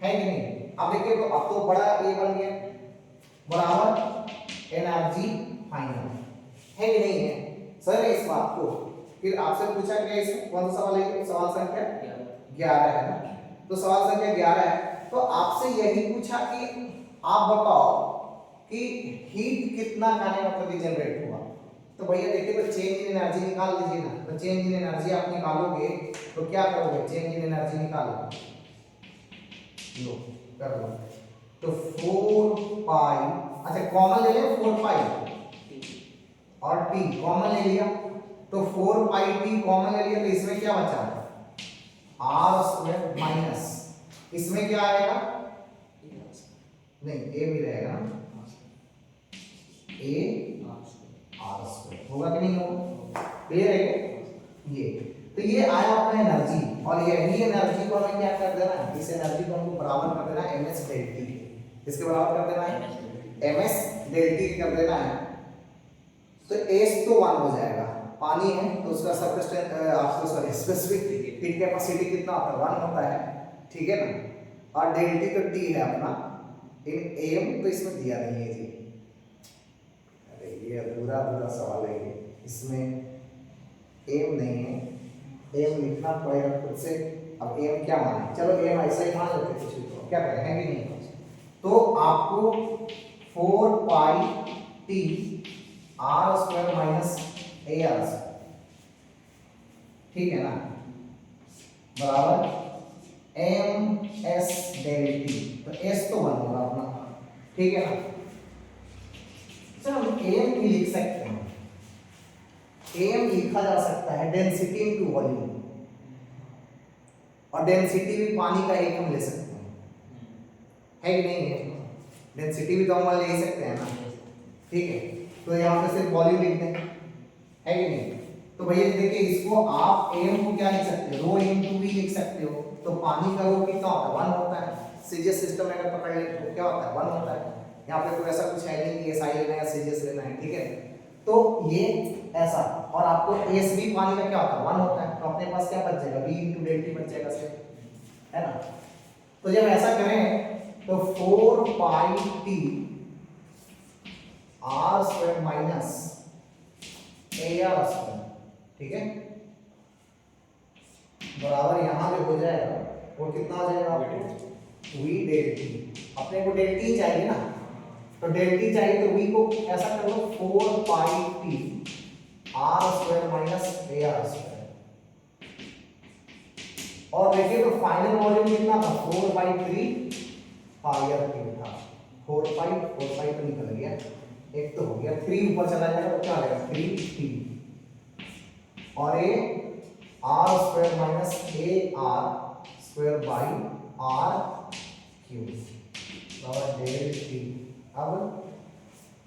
है कि नहीं। अब देखिए तो अब तो बड़ा a बन गया बराबर एनर्जी फाइनल, है कि नहीं है सर। इस बात को फिर आपसे पूछा गया इसमें कौन सा सवाल है, सवाल संख्या 11 है ना, तो सवाल संख्या 11 है, तो आपसे यही पूछा कि आप बताओ कि हीट कितना खाने का प्रति जनरेट हुआ। तो भैया देखिए तो चेंज इन एनर्जी निकाल लीजिए ना, तो चेंज इन एनर्जी आप निकालोगे तो क्या करोगे, चेंज इन एनर्जी निकालो, लो कर लो, तो 4 पाई, अच्छा कॉमन ले लिया 4 पाई और t कॉमन ले लिया, तो 4 पाई t कॉमन ले लिया, तो इसमें क्या बचा r स्क्वायर माइनस, इसमें क्या आएगा, नहीं a भी रहेगा ना, a r स्क्वायर होगा कि नहीं होगा, क्लियर है ये। तो ये आया अपना एनर्जी, और यही एनर्जी को हमें क्या कर देना है, इस एनर्जी को हमको बराबर कर देना है ms डेल टी, इसके बराबर कर देना है ms डेल टी कर देना है, तो s तो 1 हो जाएगा, पानी है तो उसका सरफेस आपको सॉरी स्पेसिफिक हीट कैपेसिटी कितना होता है, 1 होता है, ठीक है ना। और डेल टी तो t है अपना इन m, तो इसमें दिया नहीं है जी, अरे ये अधूरा अधूरा सवाल है ये, इसमें m नहीं है, m लिखना पड़ेगा खुद से। अब m क्या माने, चलो m ऐसा ही मान लेते हैं, तो क्या करें, है कि नहीं। तो आपको 4 पाई t r square minus a r square, ठीक है ना, बराबर m s डेल t, तो s तो 1 होगा अपना, ठीक है ना। चलो हम m भी लिख सकते हैं, m लिखा जा सकता है डेंसिटी इनटू वॉल्यूम, और डेंसिटी भी पानी का एक हम ले सकते हैं, है कि नहीं है? डेंसिटी भी तो हम ले ही सकते हैं ना, ठीक है। तो यहाँ पे सिर्फ वॉल्यूम लिख दें, है कि नहीं? तो भैया देखिए इसको आप एम को क्या लिख सकते हो, रो इनटू वी लिख सकते हो। तो पानी का रो कितना होता है, 1 होता है। सीजीएस सिस्टम में अगर पकड़ ले तो क्या होता है, 1 होता है। यहाँ पे कोई ऐसा कुछ है नहीं कि एसआई लेना है सीजीएस लेना है, ठीक है। तो ये ऐसा, और आपको एस भी पानी का क्या होता है, 1 होता है। तो अपने पास क्या बच जाएगा, v इनटू डेल्टी बच जाएगा सिर्फ, है ना। तो जब ऐसा करें तो 4 pi T R square minus A R square, ठीक है, बराबर यहां पे हो जाएगा। वो कितना हो जाएगा आपको, वी डेल्टी। अपने को डेल्टी चाहिए ना, तो डेल्टी चाहिए तो वी को ऐसा कर लो 4 pi T R square minus A R square. और देखिए तो फाइनल वॉल्यूम कितना था, 4/3 पाई आर क्यूब था। 4 पाई तो निकल गया, एक तो हो गया, 3 ऊपर चला जाएगा तो क्या आ जाएगा 3t, और ये R square minus A R square by R cube और डेल टी। अब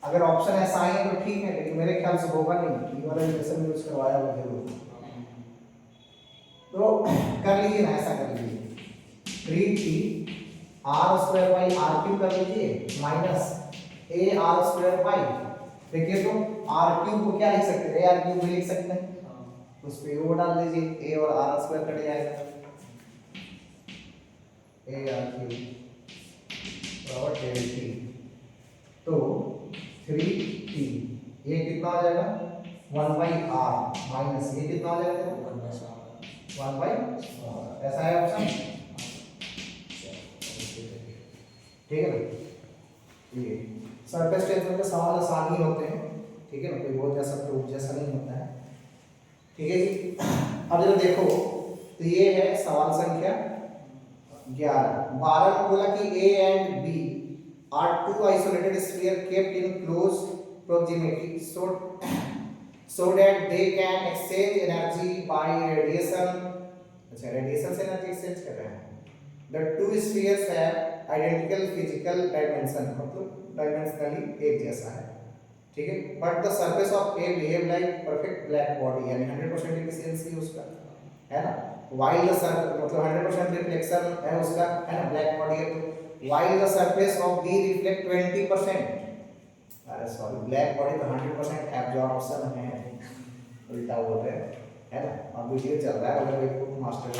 अगर ऑप्शन ऐसा है तो ठीक है, लेकिन मेरे ख्याल से होगा नहीं, ये वाला इक्वेशन यूज करवाया होगा जरूर। तो कर लीजिए ना, ऐसा कर लीजिए 3t R square by R cube कर लीजिए minus A R square by, देखिए तो आर क्यूब को क्या लिख सकते हैं, ए आर क्यूब भी लिख सकते हैं, उस पे वो डाल दीजिए, ए और आर स्क्वायर कट जाएगा, ए आर क्यूब और डेल टी। तो 3t ये कितना हो जाएगा 1/r माइनस ये कितना हो जाएगा 1/r, ऐसा है ऑप्शन, ठीक है ना। ये सरफेस टेंशन के सवाल आसान ही होते हैं, ठीक है ना, कोई बहुत जैसा प्रूफ जैसा नहीं होता है, ठीक है जी। अब जब देखो तो ये है सवाल संख्या 11। 12 में बोला कि A and B are two isolated sphere kept in close proximity so that they can exchange energy by radiation। अच्छा, रेडिएशन से एनर्जी एक्सचेंज कर रहे हैं। The two spheres have identical physical dimension, मतलब डायमेंशनली एक जैसा है, ठीक है। But the surface of A behave like perfect black body, यानी 100% एफिशिएंसी उसका है ना, while the surface मतलब 100% रिफ्लेक्शन है उसका, है ना, ब्लैक बॉडी है तो while the surface of B reflect 20%, अरे सॉरी ब्लैक बॉडी तो 100% एब्जॉर्प्शन है, उल्टा बोल रहे हैं, है ना। अब वीडियो चल रहा है, अगर कोई मास्टर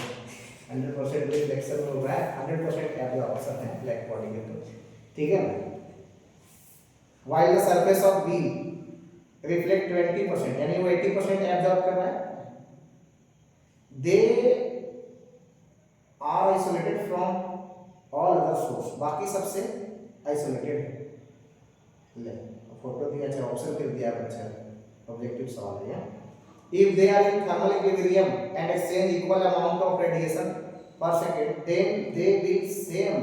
100% रिफ्लेक्शन हो रहा है, 100% एब्जॉर्प्शन है ब्लैक बॉडी के, तो ठीक है ना। while the surface of B reflect 20%, यानी वो 80% एब्जॉर्ब कर रहा है, they are isolated from all other source, बाकी सबसे आइसोलेटेड है। ले फोटो दिया, अच्छा ऑप्शन फिर दिया, अच्छा ऑब्जेक्टिव सवाल है। If they are in thermal equilibrium and exchange equal amount of radiation per second, then they will same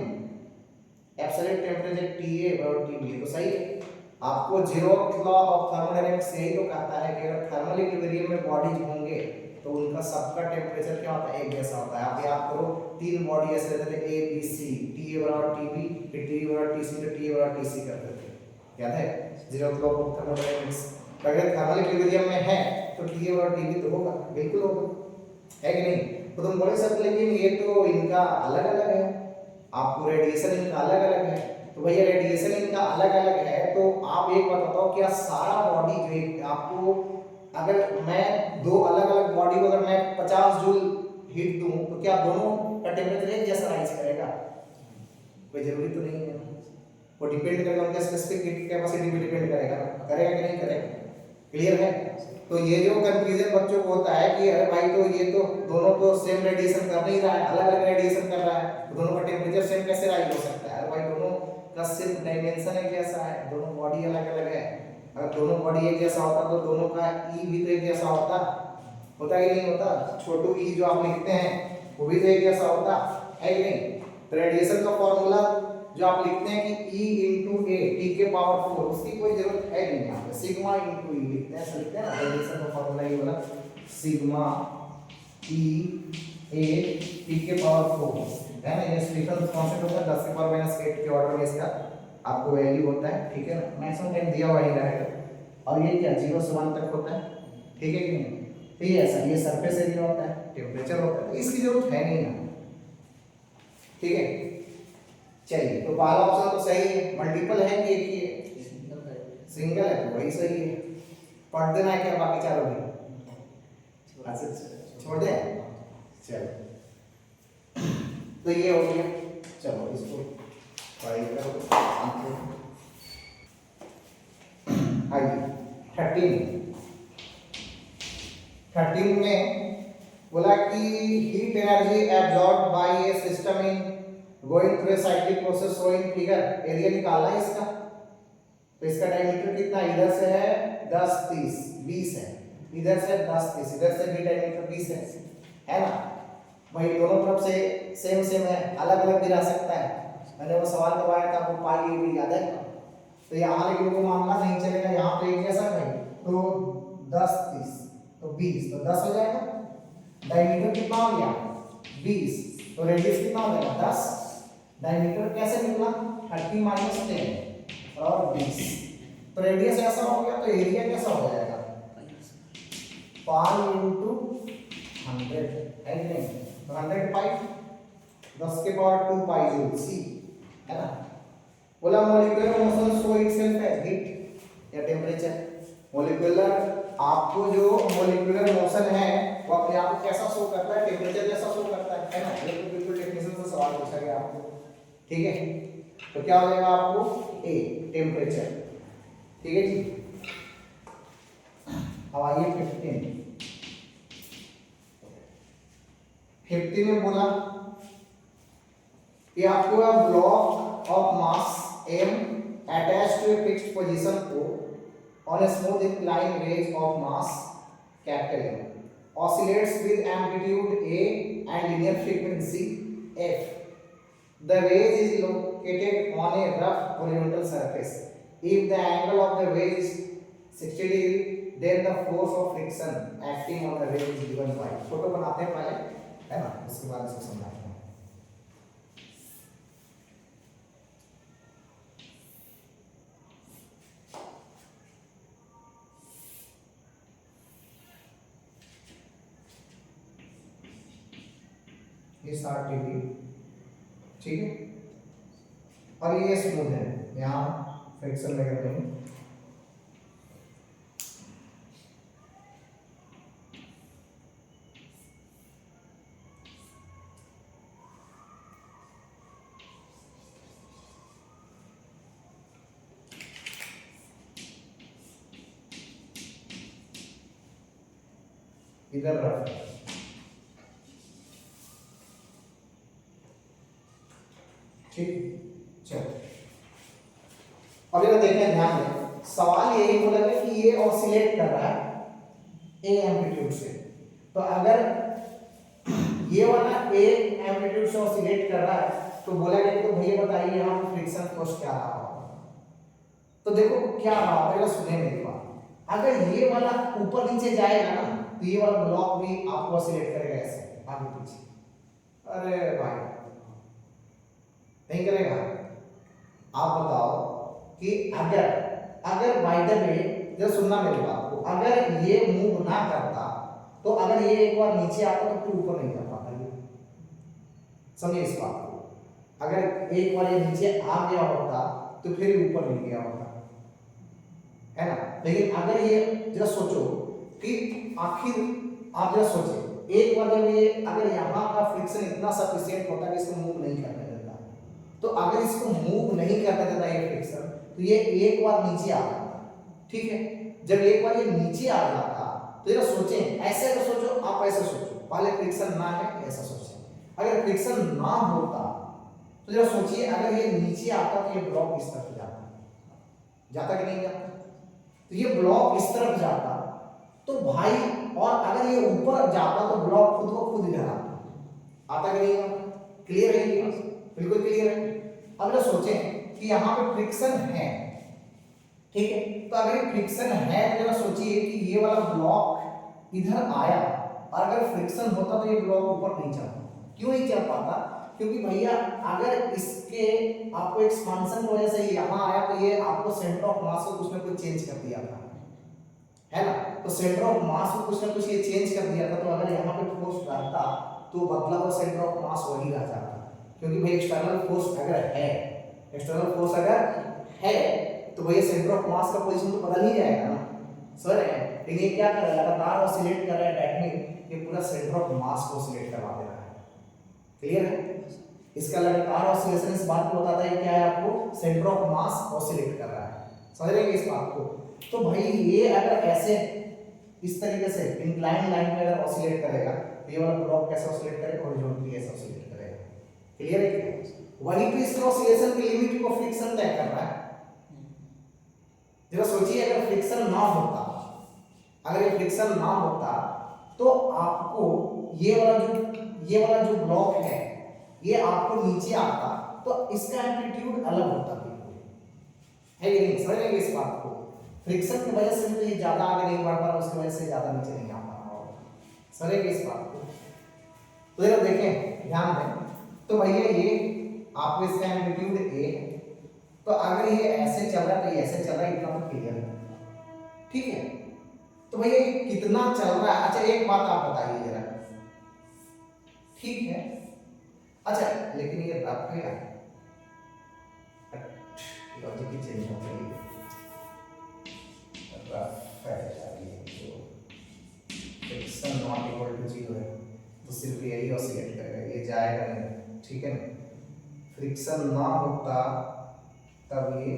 absolute temperature TA और TB। तो सही है, आपको जीरोथ लॉ ऑफ थर्मोडायनेमिक्स यही तो कहता है कि अगर थर्मल इक्विलिब्रियम में बॉडीज होंगे तो उनका सबका टेम्परेचर क्या होता है, एक जैसा होता है। आप याद करो 3 बॉडी ऐसे रहते थे A B C, TA बराबर TB, फिर TB बराबर TC, तो TA बराबर TC करते थे, याद है जीरोथ लॉ ऑफ थर्मोडायनेमिक्स। अगर थर्मल इक्विलिब्रियम में है तो TA और TB तो होगा, बिल्कुल होगा, है कि नहीं। तो तुम बोले सर लेकिन ये तो इनका अलग अलग है, आपको रेडिएशन इनका अलग अलग है, तो भैया रेडिएशन इनका अलग अलग है, तो आप एक बात बताओ, क्या सारा बॉडी जो है आपको, अगर मैं दो अलग अलग बॉडी को अगर मैं 50 जूल हीट दूं तो क्या दोनों का टेम्परेचर एक जैसा राइज करेगा? कोई जरूरी तो नहीं है, वो डिपेंड करेगा उनका स्पेसिफिक हीट कैपेसिटी पे डिपेंड करेगा, करेगा कि नहीं करेगा, क्लियर है। तो ये जो कंफ्यूजन बच्चों को होता है कि अरे भाई तो ये तो दोनों तो सेम रेडिएशन कर नहीं रहा है, अलग अलग रेडिएशन कर रहा है, तो दोनों का टेम्परेचर सेम कैसे राइज हो सकता है? अरे भाई दोनों का सिर्फ डायमेंशन एक जैसा है, दोनों बॉडी अलग अलग है। अगर दोनों बॉडी एक जैसा होता तो दोनों का ई भी तो एक जैसा होता कि नहीं होता? छोटू ई जो आप लिखते हैं वो भी तो एक जैसा होता है कि नहीं। तो रेडिएशन का फॉर्मूला जो आप लिखते हैं कि E × A T के पावर 4, उसकी कोई जरूरत है नहीं, यहाँ पे सिग्मा × E लिखते हैं, ऐसा लिखते हैं ना, रेडिएशन का फॉर्मूला ये वाला सिग्मा E 8 p के पावर 4 है ना, ये स्टीफन कांस्टेंट होता है 10 के पावर -8 के ऑर्डर में इसका आपको वैल्यू होता है, ठीक है ना, मैक्सिमम टाइम दिया हुआ ही रहेगा। और ये क्या 0 से 1 तक होता है, ठीक है कि नहीं। तो ये ऐसा, ये सरफेस एरिया होता है, टेम्परेचर होता है, तो इसकी जरूरत है नहीं ना, ठीक है। चलिए, तो पहला ऑप्शन तो सही है, मल्टीपल है कि एक ही है, सिंगल है तो वही सही है। पढ़ देना है क्या बाकी चारों भी, छोड़ दे, चलो तो ये हो गया। चलो इसको पढ़ाई करो। आइए 13 में बोला कि heat energy absorb by A system in going through a cyclic process showing figure, area निकालना है इसका। तो इसका डायमीटर कितना, इधर से है 10 30 20 है, इधर से 10 30, इधर से भी डायमीटर 20 है ना। वही दोनों तरफ से सेम है, अलग अलग भी रह सकता है। मैंने वो सवाल करवाया था, आपको पाई भी याद है। तो यहाँ लेकिन वो मामला नहीं चलेगा, यहाँ पे एक जैसा है तो 10 30 तो 20 तो 10 हो जाएगा। डायमीटर कितना हो गया 20, तो रेडियस कितना हो जाएगा 10। डायमीटर कैसे निकला 30 - 10 और 20, तो रेडियस ऐसा हो गया, तो एरिया कैसा हो जाएगा 5 × 100 है कि नहीं। तो 100 पाई 10 के पावर 2 पाई जूल सी, है ना। बोला molecular motion show itself as heat या टेम्परेचर। मॉलिक्यूलर, आपको जो मॉलिक्यूलर मोशन है वो अपने आप को कैसा शो करता है, टेम्परेचर जैसा शो करता है ना। ये तो बिल्कुल डेफिनेशन से सवाल पूछा गया आपको, ठीक है। तो क्या हो जाएगा आपको ए टेम्परेचर, ठीक है जी। अब आइए 15 में बोला कि आपको block of mass m attached to a fixed position O on a smooth inclined range of mass capital M oscillates with amplitude A and linear frequency f. The wedge is located on a rough horizontal surface. If the angle of the wedge is 60 degree, then the force of friction acting on the wedge is given by। Photo बनाते हैं पहले, है ना, उसके बाद इसको समझाते हैं। ये 60 डिग्री, ठीक है, और ये स्मूथ है, यहाँ फ्रिक्शन वगैरह नहीं। इधर रख, ठीक। चलो अब ये देखें, ध्यान दें, सवाल यही बोला है कि ये ऑसिलेट कर रहा है ए एम्पलीट्यूड से। तो अगर ये वाला ए एम्पलीट्यूड से ऑसिलेट कर रहा है तो बोला गया तो भैया बताइए यहाँ पे फ्रिक्शन फोर्स क्या रहा होगा। तो देखो क्या रहा होगा, सुने मेरी बात। अगर ये वाला ऊपर नीचे जाएगा ना तो ये वाला ब्लॉक भी आपको ऑसिलेट करेगा ऐसे आगे पीछे। अरे भाई नहीं करेगा। आप बताओ कि अगर बाय द वे, जो सुनना मेरी बात को, अगर ये मूव ना करता तो अगर ये एक बार नीचे आता तो फिर ऊपर नहीं जा पाता ये, समझिए इस बात को। अगर एक बार ये नीचे आ गया होता तो फिर ऊपर नहीं गया होता, है ना। लेकिन अगर ये जरा सोचो कि आखिर आप जरा सोचिए, एक बार जब ये अगर यहाँ का फ्रिक्शन इतना सफिशिएंट होता है कि इसको मूव नहीं करने देता, तो अगर इसको मूव नहीं करने देता ये फ्रिक्शन, तो ये एक बार नीचे आ जाता, ठीक है। जब एक बार ये नीचे आ जाता तो जरा सोचें, ऐसे अगर सोचो, आप ऐसे सोचो, पहले फ्रिक्शन ना है ऐसा सोचें। अगर फ्रिक्शन ना होता तो जरा सोचिए, अगर ये नीचे आता तो ये ब्लॉक इस तरफ जाता कि नहीं जाता। तो ये ब्लॉक इस तरफ जाता तो भाई, और अगर ये ऊपर जाता तो ब्लॉक खुद को खुद इधर आता कि नहीं आता। क्लियर है ये, बिल्कुल क्लियर है। अब जरा सोचें कि यहाँ पे फ्रिक्शन है, ठीक है। तो अगर ये फ्रिक्शन है तो जरा सोचिए कि ये वाला ब्लॉक इधर आया और अगर फ्रिक्शन होता तो ये ब्लॉक ऊपर नहीं चढ़ता। क्यों नहीं चढ़ पाता? क्योंकि भैया अगर इसके आपको एक्सपांशन की वजह से यहाँ आया तो ये आपको सेंटर ऑफ मास को कुछ ना कुछ चेंज कर दिया था, है ना? तो सेंटर ऑफ मास को कुछ ना कुछ ये चेंज कर दिया था, तो अगर यहाँ पे फोर्स रहता तो मतलब वो सेंटर ऑफ मास वही रह जाता, क्योंकि भाई एक्सटर्नल फोर्स अगर है, एक्सटर्नल फोर्स अगर है तो भैया सेंटर ऑफ मास का पोजीशन तो बदल ही जाएगा ना सर। है लेकिन ये क्या कर रहा है, लगातार ऑसिलेट कर रहा है, दैट मीन ये पूरा सेंटर ऑफ मास को ऑसिलेट करवा दे रहा है। क्लियर है? इसका लगातार ऑसिलेशन इस बात को बताता है क्या है, आपको सेंटर ऑफ मास ऑसिलेट कर रहा है। समझ रहे हैं इस बात को? तो भाई ये अगर ऐसे इस तरीके से इंक्लाइन लाइन में अगर ऑसिलेट करेगा तो ये वाला ब्लॉक कैसे ऑसिलेट करेगा, हॉरिजॉन्टली ऐसे ऑसिलेट करेगा। क्लियर है क्या? वहीं पे इसका ऑसिलेशन की लिमिट को फ्रिक्शन तय कर रहा है। जरा सोचिए, अगर फ्रिक्शन ना होता, अगर ये फ्रिक्शन ना होता तो आपको ये वाला जो ब्लॉक है ये आपको नीचे आता तो इसका एम्पलीट्यूड अलग होता बिल्कुल, है कि नहीं? समझ रहे इस बात को? फ्रिक्शन की वजह से तो ये ज्यादा आगे नहीं बढ़ पा रहा, उसकी वजह से ज्यादा नीचे नहीं आ पा रहा। समझ रहे इस बात को? तो जरा देखें, ध्यान दें, तो भैया ये आपको इसका एम्पलीट्यूड ए है, तो अगर ये ऐसे चल रहा है तो ये ऐसे चल रहा है, इतना तो क्लियर है, ठीक है? तो भैया ये कितना चल रहा है? अच्छा एक बात आप बताइए जरा, ठीक है? अच्छा लेकिन ये रफ है यार, लॉजिक ही चेंज हो गई, रफ है यार ये, तो फ्रिक्शन नॉट इक्वल टू 0 है तो सिर्फ यही ऑसिलेट करेगा, ये जाएगा नहीं, ठीक है ना? फ्रिक्शन ना होता तब ये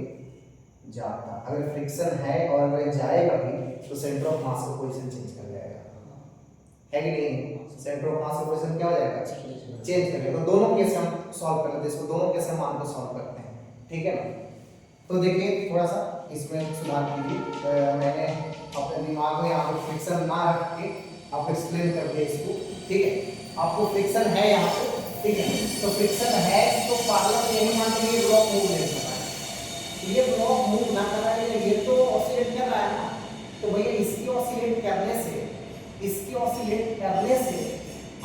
जाता, अगर फ्रिक्शन है और अगर जाएगा भी तो सेंटर ऑफ मास का पोजीशन चेंज कर जाएगा, है कि नहीं? सेंटर ऑफ मास का पोजीशन क्या हो जाएगा, चेंज करेगा। तो दोनों केस हम सॉल्व कर लेते हैं, इसको दोनों केस हम मान को सॉल्व करते हैं, ठीक है ना? तो देखिए थोड़ा सा इसमें सुधार कीजिए, मैंने अपने दिमाग में यहाँ पे फ्रिक्शन ना रख के आपको एक्सप्लेन कर दिया इसको, ठीक है? आपको फ्रिक्शन है यहाँ पे, ठीक है? तो फ्रिक्शन है तो पहला तो यही मान लीजिए ब्लॉक मूव नहीं कर रहा है, ये ब्लॉक मूव ना कर रहा है, ये तो ऑसिलेट कर रहा है ना, तो भैया इसकी ऑसिलेट करने से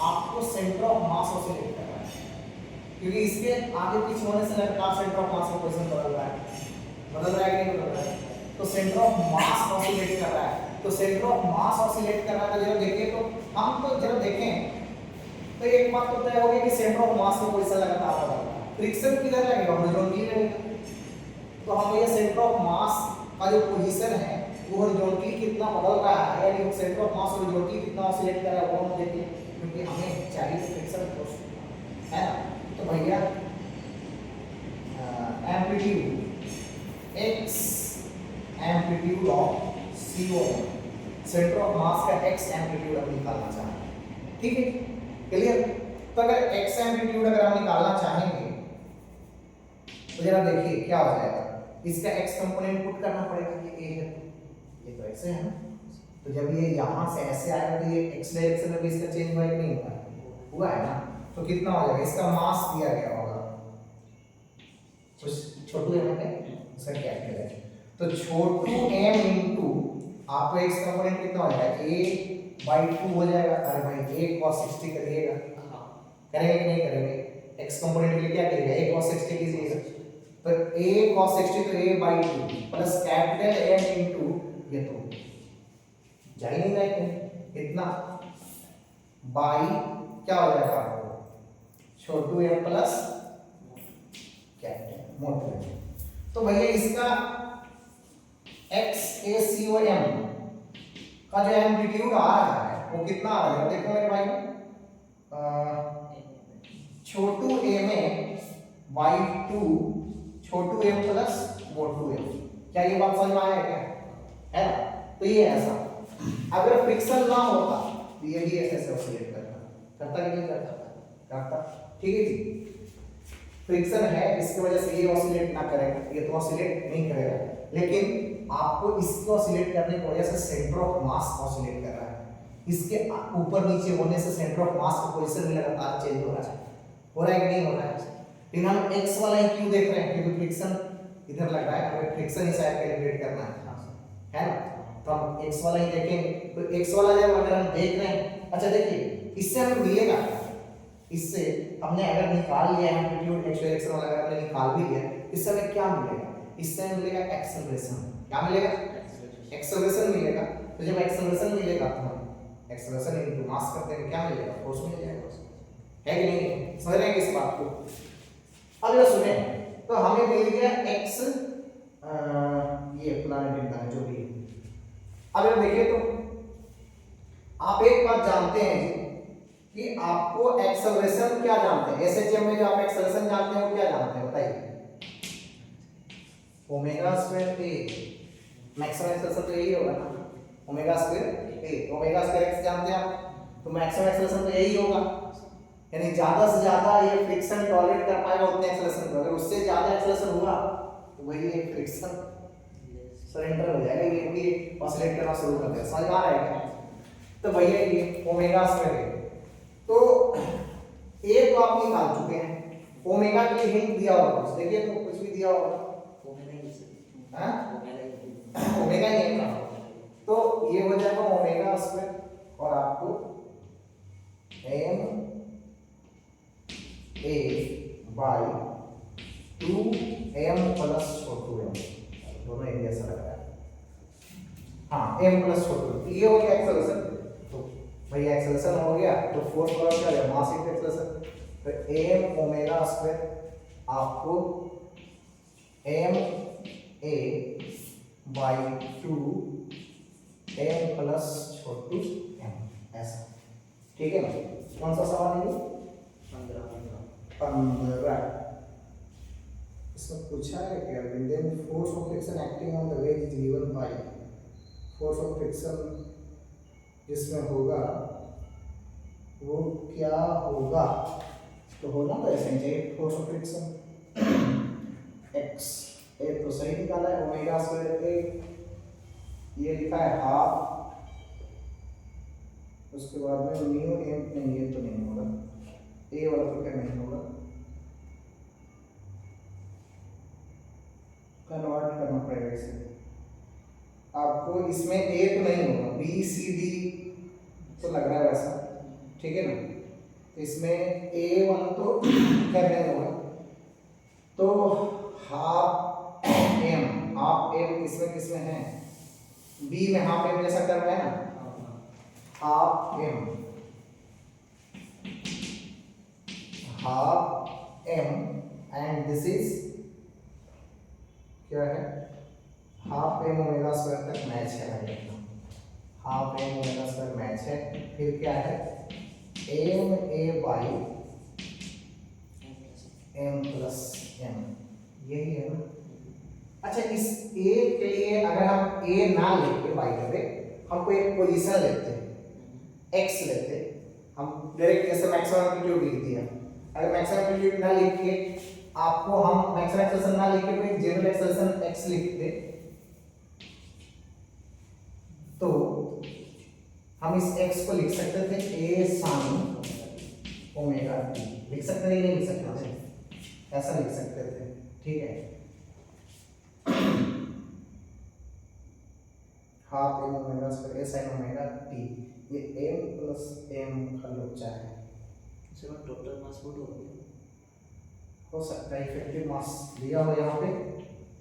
आपको सेंटर ऑफ मास ऑसिलेट कर रहा है, क्योंकि इसके आगे पीछे होने से लगातार सेंटर ऑफ मास का पोजीशन बदल रहा है कि नहीं बदल रहा है? तो सेंटर ऑफ मास ऑसिलेट कर रहा है, तो सेंटर ऑफ मास ऑसिलेट कर रहा है, तो जरा देखिए, तो हम तो जरा देखें तो एक बात तो तय हो गई कि सेंटर ऑफ मास का पोजीशन लगातार बदल रहा है, फ्रिक्शन किधर लगेगा, हॉरिजॉन्टली लगेगा। तो हम ये सेंटर ऑफ मास का जो पोजीशन है वो हॉरिजॉन्टली कितना बदल रहा है, यानी सेंटर ऑफ मास हॉरिजॉन्टली कितना ऑसिलेट कर रहा है वो हम देखिए, क्योंकि हमें चाहिए फ्रिक्शन फोर्स, है ना? तो भैया amplitude x amplitude of CO, centre of mass का x एम्पलीट्यूड हम निकालना चाहते हैं, ठीक है? क्लियर? तो अगर x एम्पलीट्यूड अगर हम निकालना चाहेंगे तो जरा देखिए क्या हो जाएगा, इसका x कंपोनेंट पुट करना पड़ेगा, ये a है, ये तो ऐसे है ना, तो जब ये यहाँ से ऐसे आएगा तो ये x डायरेक्शन में भी इसका चेंज हुआ कि नहीं हुआ है ना? तो कितना हो जाएगा, इसका मास दिया गया होगा कुछ छोटू m है, उसका कैपिटल है, तो छोटू m इनटू आपको x कंपोनेंट कितना हो जाएगा, a/2 हो जाएगा। अरे भाई a cos 60 करिएगा, करेंगे कि नहीं करेंगे? x कंपोनेंट के लिए क्या करिएगा, a cos 60 कीजिएगा, तो a cos 60 तो a/2 plus capital M into ये तो जा ही नहीं रहा है इतना बाई क्या हो जाएगा आपको, छोटू m प्लस कैपिटल मोटू m। तो भैया इसका x a c o m का जो एम्पलीट्यूड आ रहा है वो कितना आ रहा है, देखो मेरे भाई, छोटू a में y2 छोटू m प्लस मोटू m। क्या ये बात समझ में आया क्या, है ना? तो ये ऐसा, अगर फ्रिक्शन ना होता तो ये भी ऐसे ऑसिलेट करता कि नहीं करता, ठीक है जी? फ्रिक्शन है इसकी वजह से ये ऑसिलेट ना करेगा, ये तो ऑसिलेट नहीं करेगा, लेकिन आपको इसको ऑसिलेट करने की वजह से सेंटर ऑफ मास ऑसिलेट कर रहा है, इसके ऊपर नीचे होने से सेंटर ऑफ मास का पोजीशन भी लगातार चेंज हो रहा है कि नहीं हो रहा है? लेकिन हम x वाला ही क्यों देख रहे हैं, क्योंकि फ्रिक्शन इधर लग रहा है, हमें फ्रिक्शन ही शायद कैलकुलेट करना है ना? तो हम x वाला ही देखेंगे, तो x वाला जब अगर हम देख रहे हैं, अच्छा देखिए इससे हमें मिलेगा क्या? इससे हमने अगर निकाल लिया एम्पलीट्यूड एक्सेलरेशन वाला अगर हमने निकाल भी लिया, इससे हमें क्या मिलेगा? इससे हमें मिलेगा एक्सेलरेशन। क्या मिलेगा? एक्सेलरेशन मिलेगा। तो जब एक्सेलरेशन मिलेगा तो हम एक्सेलरेशन इनटू मास करते हैं, क्या मिलेगा? फोर्स मिल जाएगा। है कि नहीं? समझ रहे हैं इस बात को? अब ये सुने, तो हमें मिल गया x, ये पुराने दिन का है जो भी है। अब ये देखिए तो आप एक बात जानते हैं जी कि आपको एक्सेलरेशन क्या जानते हैं? एसएचएम में जो आप एक्सेलरेशन जानते हैं वो क्या जानते हैं बताइए? ओमेगा स्क्वायर ए, मैक्सिमम एक्सेलरेशन तो यही होगा ना, ओमेगा स्क्वायर ए। ओमेगा स्क्वायर एक्स जानते हैं आप, तो मैक्सिमम एक्सेलरेशन तो यही होगा। यानी ज्यादा से ज्यादा ये फ्रिक्शन टॉलरेट कर पाएगा उतने एक्सेलरेशन को। अगर उससे ज्यादा एक्सेलरेशन हुआ तो वही एक फ्रिक्शन सरेंडर हो जाएगा, ये भी ऑसिलेट करना शुरू कर देगा। समझ आ रहा है क्या? तो भैया ये ओमेगा स्क्वायर है, तो ए तो आप निकाल चुके हैं, ओमेगा के लिए हिंट दिया होगा कुछ, देखिए तो कुछ भी दिया होगा। हां ओमेगा ही है ना, तो ये हो जाएगा ओमेगा स्क्वायर और आपको m a by 2m plus 2m, दोनों एक जैसा लग रहा है। हाँ m plus 2m, ये हो गया एक्सेलरेशन। तो भाई एक्सेलरेशन हो गया तो फोर्स बराबर क्या है? Mass into acceleration. तो m ओमेगा स्क्वायर आपको m a by 2m plus 2m, ऐसा। ठीक है ना? कौन सा सवाल है? 15। इसमें पूछा है क्या? then force of friction acting on the wedge is given by, force of friction जिसमें होगा वो क्या होगा? तो होना तो ऐसे ही चाहिए, फोर्स ऑफ फ्रिक्शन x ए तो सही निकाला है, ओमेगा स्क्वायर ए, ये लिखा है हाफ, उसके बाद में म्यू एम, नहीं ये तो नहीं होगा, ए वाला तो क्या नहीं होगा, कन्वर्ट करना पड़ेगा इसे आपको। इसमें ए तो नहीं होगा, बी सी डी तो लग रहा है वैसा, ठीक है ना? तो इसमें ए वाला तो क्या नहीं होगा, तो हाफ एम किसमें है? बी में हाफ एम जैसा कर रहे हैं ना, half M and this is क्या है? हाफ एम ओमेगा स्क्वायर तक मैच है भाई, half M omega square match है। फिर क्या है? M A by M plus M, यही है ना? अच्छा इस ए के लिए अगर हम ए ना लेके बाई करे, हम कोई एक पोजीशन लेते हैं, एक्स लेते, हम डायरेक्ट जैसे मैक्सिमम एम्पलीट्यूड लिख दिया। अगर मैक्सिमम एम्पलीट्यूड ना लिख के आपको हम मैक्सिमम एक्सेलरेशन ना लिख के कोई जनरल एक्सेलरेशन एक्स लिखते, तो हम इस x को लिख सकते थे a sin ओमेगा t, लिख सकते थे? नहीं लिख सकते थे, ऐसा लिख सकते थे, ठीक है? Half M omega square a sin omega t, ये m प्लस m का लोचा है। इसमें टोटल मास पुट हो गया, हो सकता है इफेक्टिव मास दिया हो यहाँ पे,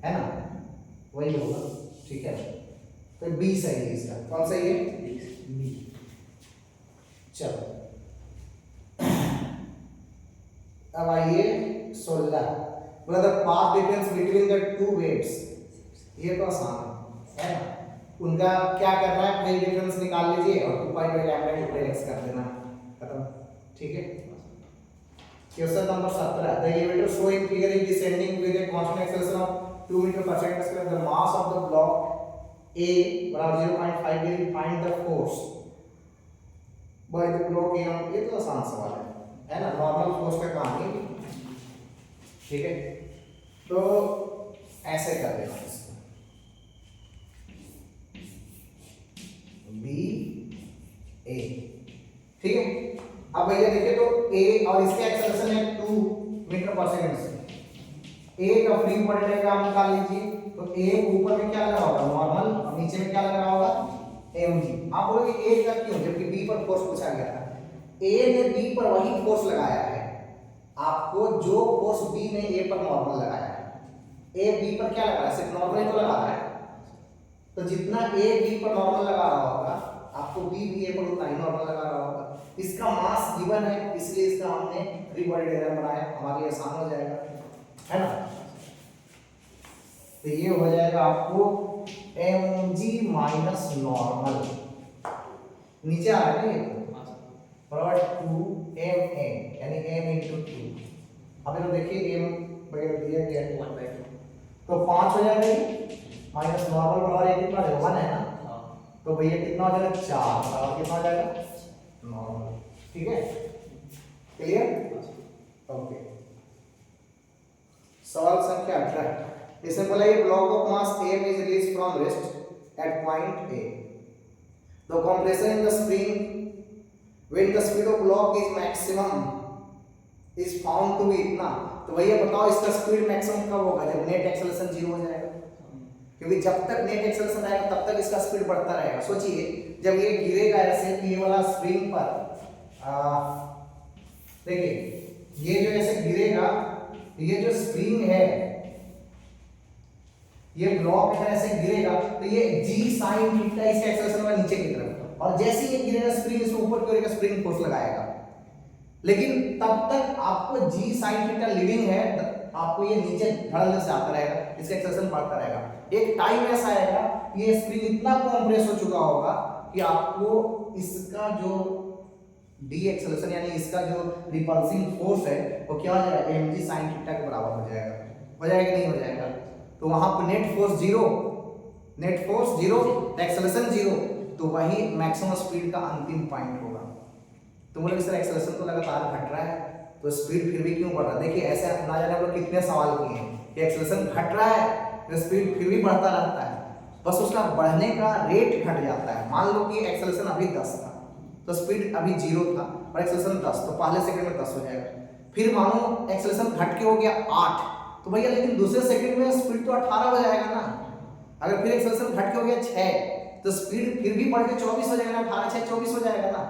है ना? वही होगा, ठीक है? तो बी सही है इसका। कौन सही है? बी। चलो अब आइए 16, बोला the path difference between the two waves, ये तो आसान है ना? उनका क्या करना है? फेज डिफरेंस निकाल लीजिए और 2 pi by lambda into x कर देना, खत्म, ठीक है? Question number 17, the elevator showing figure is descending with a constant acceleration of 2 metre per second square, the mass of the block A बराबर 0.5 will find the force by the block A on, ये तो आसान सवाल है ना? Normal force का काम ही, ठीक है? तो ऐसे कर देना इसको, B A, ठीक है? अब भैया देखिए तो A और इसका एक्सेलरेशन है 2 मीटर पर सेकंड से, A का फ्री बॉडी डायग्राम निकाल लीजिए। तो A ऊपर में क्या लगा होगा? नॉर्मल, और नीचे में क्या लग रहा होगा? mg। आप बोलोगे ए का क्यों, जबकि बी पर फोर्स पूछा गया था। ए ने बी पर वही फोर्स लगाया है आपको जो फोर्स बी ने ए पर नॉर्मल लगाया है। ए बी पर क्या लगा रहा है, सिर्फ नॉर्मल तो लगा रहा है, तो जितना ए बी पर नॉर्मल लगा रहा होगा आपको बी भी ए पर उतना ही नॉर्मल लगा रहा होगा। इसका मास गिवन है इसलिए इसका हमने फ्री बॉडी डायग्राम बनाया, हमारे लिए आसान हो जाएगा, है ना। तो ये हो जाएगा आपको mg माइनस नॉर्मल, नीचे आ रहा है ये पर 2ma यानी m into 2। अब इधर देखिए m वगैरह दिया गया है 1/2 तो 5 हो जाएगा ये, माइनस नॉर्मल बराबर ये कितना है 1 है ना, तो भैया कितना हो जाएगा 4 बराबर कितना हो जाएगा नॉर्मल। ठीक है, क्लियर, ओके। सवाल संख्या 18, इसमें बोला ये block of mass m is released from rest at point A. The compression in the spring when the speed of block is maximum is found to be इतना। तो भैया बताओ इसका स्पीड मैक्सिमम कब होगा, जब नेट एक्सेलरेशन 0 हो जाएगा, क्योंकि जब तक नेट एक्सेलरेशन आएगा तब तक इसका स्पीड बढ़ता रहेगा। सोचिए जब ये गिरेगा ऐसे ये वाला स्प्रिंग पर, देखिए ये जो ऐसे गिरेगा, ये जो स्प्रिंग है ये ब्लॉक है ऐसे गिरेगा तो ये g sin थीटा इसका एक्सेलरेशन होगा नीचे की तरफ, और जैसे ही ये गिरेगा स्प्रिंग इसके ऊपर की ओर का स्प्रिंग फोर्स लगाएगा। लेकिन तब तक आपको g sin थीटा लीडिंग है, आपको ये नीचे धड़ल्ले से आता रहेगा, इसका एक्सेलरेशन बढ़ता रहेगा। एक टाइम ऐसा आएगा ये स्प्रिंग इतना कंप्रेस हो चुका होगा कि आपको इसका जो डी एक्सेलरेशन यानी इसका जो रिपल्सिंग फोर्स है वो क्या हो जाएगा mg sin थीटा के बराबर हो जाएगा। हो जाएगा कि नहीं हो जाएगा, तो वहां पर net force 0, net force 0, acceleration 0, तो वही मैक्सिमम स्पीड का अंतिम पॉइंट होगा। तो बोले सर एक्सेलरेशन तो लगातार घट रहा है तो स्पीड फिर भी क्यों बढ़ रहा है। देखिए ऐसे ना जाने हम लोग कितने सवाल किए हैं कि एक्सेलरेशन घट रहा है तो स्पीड फिर भी बढ़ता रहता है, बस उसका बढ़ने का रेट घट जाता है। मान लो कि एक्सेलरेशन अभी 10 था तो स्पीड अभी 0 था और एक्सेलरेशन 10, तो पहले सेकंड में 10 हो जाएगा। फिर मानो एक्सेलरेशन घट के हो गया 8, तो भैया लेकिन दूसरे सेकंड में स्पीड तो 18 हो जाएगा ना। अगर फिर एक्सेलरेशन घट के हो गया 6 तो स्पीड फिर भी बढ़ के 24 हो जाएगा ना, 18 6 24 हो जाएगा ना।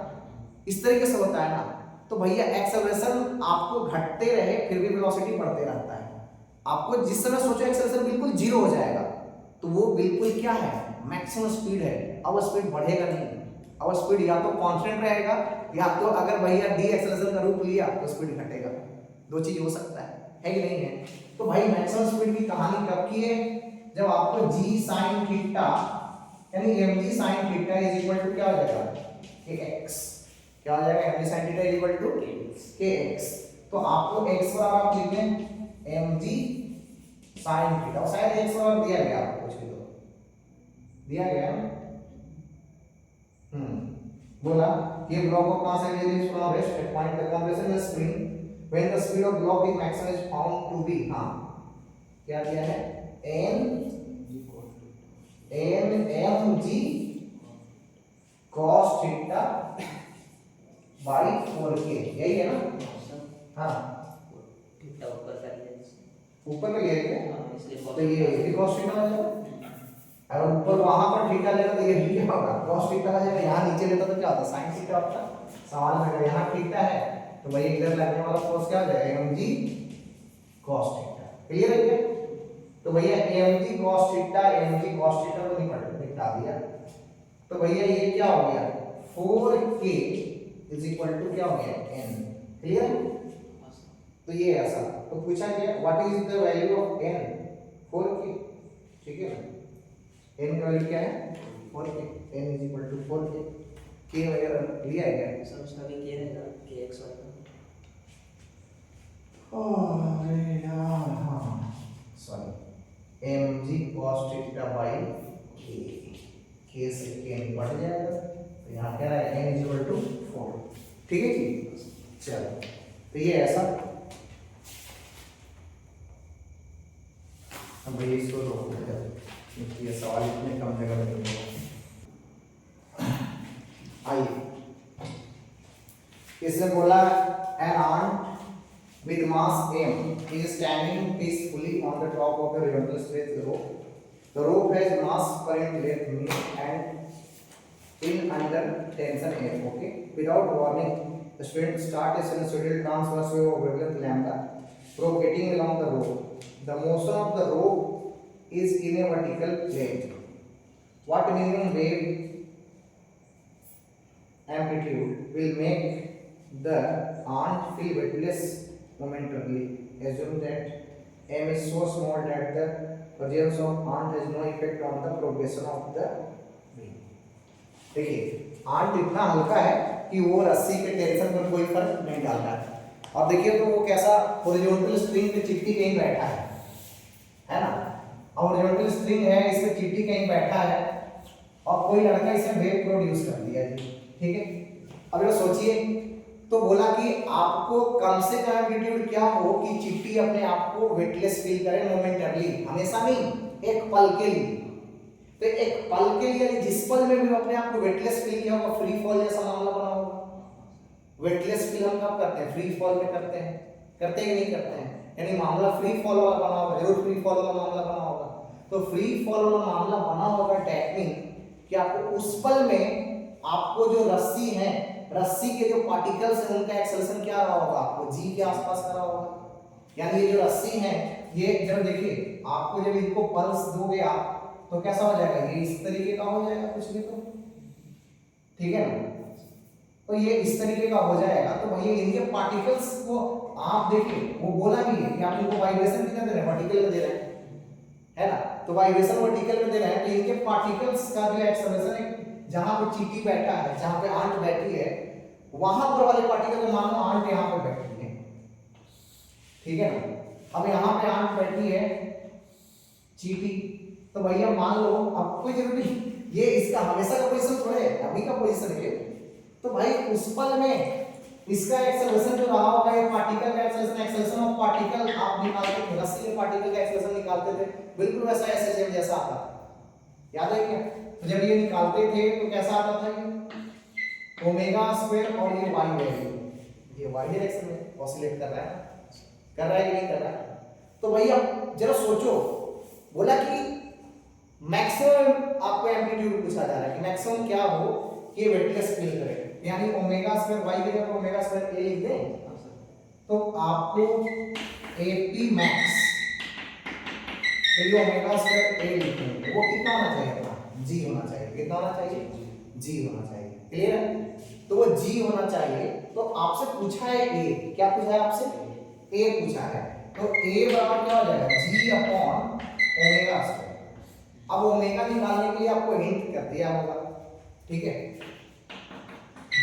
इस तरीके से होता है ना। तो भैया एक्सेलरेशन आपको घटते रहे फिर भी वेलोसिटी बढ़ते रहता है। आपको जिस समय सोचो एक्सेलरेशन बिल्कुल 0 हो जाएगा तो वो बिल्कुल क्या है मैक्सिमम स्पीड है, अब स्पीड बढ़ेगा नहीं, अब स्पीड या तो कांस्टेंट रहेगा या तो अगर भैया डी एक्सेलरेशन का रूप लिया तो स्पीड घटेगा। दो चीज हो सकता है कि नहीं है। तो भाई मैक्सिमम स्पीड की कहानी कब की है, जब आपको g sin थीटा यानी mg sin theta is equal to क्या हो जाएगा kx, क्या हो जाएगा mg sin theta is equal to kx। तो आपको x बराबर आप लिख लें mg sin थीटा, और शायद x बराबर दिया गया आपको कुछ भी तो दिया गया ना। बोला ये block of mass is released from rest at point the compression is spring when the speed of block is maximum is found to be, हाँ क्या दिया है mg cos theta by 4k, यही है ना। हाँ थीटा ऊपर कर लिया, ऊपर में ले गए इसलिए तो ये cos थीटा हो जाएगा। अगर ऊपर वहां पर थीटा लेगा तो ये भी क्या होगा cos थीटा हो जाएगा। यहाँ नीचे लेता तो क्या होता sin थीटा होता। सवाल में अगर यहाँ थीटा है तो भाई इधर लगने वाला फोर्स क्या हो जाएगा mg cos थीटा। क्लियर है क्या। तो भैया mg cos थीटा को निपटा दिया तो भैया ये क्या हो गया 4k इज इक्वल टू क्या हो गया n। क्लियर। तो ये ऐसा तो पूछा गया what is the value of n 4k, ठीक है ना। n का वैल्यू क्या है 4k, n is equal to 4k, k वगैरह लिया है क्या सर उसका भी क्या रहेगा kx वाला। अरे यार हाँ sorry mg cos theta by k से k बढ़ जाएगा तो यहाँ क्या है n इज इक्वल टू 4, ठीक है जी। चलो तो ये ऐसा अब ये इसको रोक देते हैं क्योंकि ये सवाल इतने कम जगह में नहीं है। आइए इसने बोला N arm with mass m is standing peacefully on the top of a horizontal stretched rope. The rope has mass current length mu and in under tension F. Okay, without warning, the student start a sinusoidal transverse wave of wavelength lambda propagating along the rope. The motion of the rope is in a vertical plane. What minimum wave amplitude will make the aunt feel weightless momentarily? Assume that m is so small that the presence of aunt has no effect on the progression of the wave. देखिए aunt इतना हल्का है कि वो रस्सी के tension पर कोई फर्क नहीं डालता है। अब देखिए तो वो कैसा हॉरिजॉन्टल स्प्रिंग पे चिट्टी कहीं बैठा है ना। हॉरिजॉन्टल स्प्रिंग है, इसमें चिट्टी कहीं बैठा है और कोई लड़का इसे वेव प्रोड्यूस कर दिया जी, ठीक है। अब ये सोचिए, तो बोला कि आपको कम से कम एम्पलीट्यूड क्या हो कि चिट्टी अपने आप को वेटलेस फील करे मोमेंटरली, हमेशा नहीं, एक पल के लिए। तो एक पल के लिए यानी जिस पल में भी अपने आप को वेटलेस फील किया होगा, फ्री फॉल जैसा मामला बना होगा। वेटलेस फील हम कब करते हैं? फ्री फॉल में करते हैं कि नहीं करते हैं? यानी मामला फ्री फॉल वाला बना होगा, जरूर फ्री फॉल वाला मामला बना होगा। तो फ्री फॉल वाला मामला बना होगा टेक्निक कि आपको उस पल में आपको जो रस्सी है, रस्सी के जो पार्टिकल्स हैं उनका एक्सेलरेशन क्या रहा होगा, आपको जी के आसपास का रहा होगा। यानी ये जो रस्सी है, ये जब देखिए आपको जब इनको पल्स दोगे आप तो कैसा हो जाएगा, ये इस तरीके का हो जाएगा कुछ भी, तो ठीक है ना। तो ये इस तरीके का हो जाएगा। तो भैया इनके पार्टिकल्स को आप देखिए, वो बोला भी है कि आप इनको वाइब्रेशन कितना दे रहे हैं, वर्टिकल में दे रहे हैं, है ना। तो वाइब्रेशन वर्टिकल में दे रहे हैं, तो इनके पार्टिकल्स का जो एक्सेलरेशन है, जहां पे चींटी बैठा है, जहां पे आंट बैठी है, वहां पर वाले पार्टिकल को मानो आंट यहां पे बैठी है, ठीक है ना। अब यहां पे आंट बैठी है चींटी, तो भैया मान लो अब कोई जरूरी ये इसका हमेशा का पोजीशन थोड़े है, अभी का पोजीशन है। तो भाई उस पल में इसका एक्सेलरेशन जो रहा होगा, ये पार्टिकल का एक्सेलरेशन ऑफ पार्टिकल आप निकालते थे, रस्सी के पार्टिकल का एक्सेलरेशन निकालते थे, बिल्कुल वैसा एसएचएम जैसा आता था, याद है क्या। तो जब ये निकालते थे तो कैसा आता था, ये ओमेगा स्क्वायर और ये वाई वैल्यू, ये वाई डायरेक्शन में ऑसिलेट कर रहा है कि नहीं कर रहा है। तो भैया जरा सोचो, बोला कि मैक्सिमम आपको एम्पलीट्यूड पूछा जा रहा है कि मैक्सिमम क्या हो कि वेटलेस फील करे, यानी ओमेगा स्क्वायर वाई की जगह ओमेगा स्क्वायर ए लिख दें, तो आपको एपी मैक्स तो ये ओमेगा स्क्वायर ए लिखेंगे, वो कितना होना चाहिए अपना, जी होना चाहिए। कितना होना चाहिए? जी होना चाहिए। क्लियर है? तो वो जी होना चाहिए। तो आपसे पूछा है ए, क्या पूछा है आपसे? ए पूछा है, तो ए बराबर क्या हो जाएगा, जी अपॉन ओमेगा स्क्वायर। अब ओमेगा निकालने के लिए आपको हिंट कर दिया होगा, ठीक है।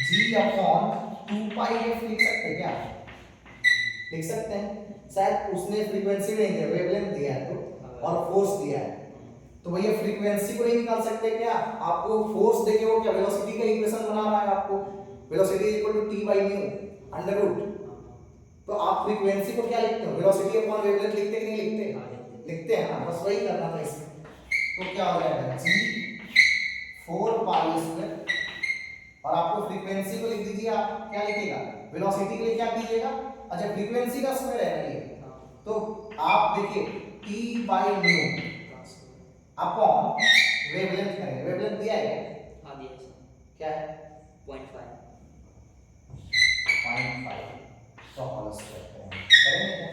जी अपॉन 2 पाई एफ लिख सकते हैं क्या? लिख सकते हैं। शायद उसने फ्रीक्वेंसी नहीं दिया, वेवलेंथ दिया है तो, और फोर्स दिया है, तो भैया फ्रीक्वेंसी को नहीं निकाल सकते क्या? आपको फोर्स देके वो क्या वेलोसिटी का इक्वेशन बना रहा है आपको, velocity equal to t by nu under root. तो आप फ्रीक्वेंसी को क्या लिखते हो, वेलोसिटी अपॉन वेवलेंथ लिखते कि नहीं लिखते? लिखते हैं ना, बस वही करना था इसमें। तो क्या हो जाएगा, g 4 पाई स्क्वायर, और आपको फ्रीक्वेंसी को लिख दीजिए, आप क्या लिखिएगा, वेलोसिटी के लिए क्या कीजिएगा, अच्छा फ्रीक्वेंसी का स्क्वायर है ना ये, तो आप देखिए t by new upon wavelength करेंगे। वेवलेंथ दिया है क्या? हाँ दिया सर। क्या है? 0.5 तो होल स्क्वायर करेंगे क्या?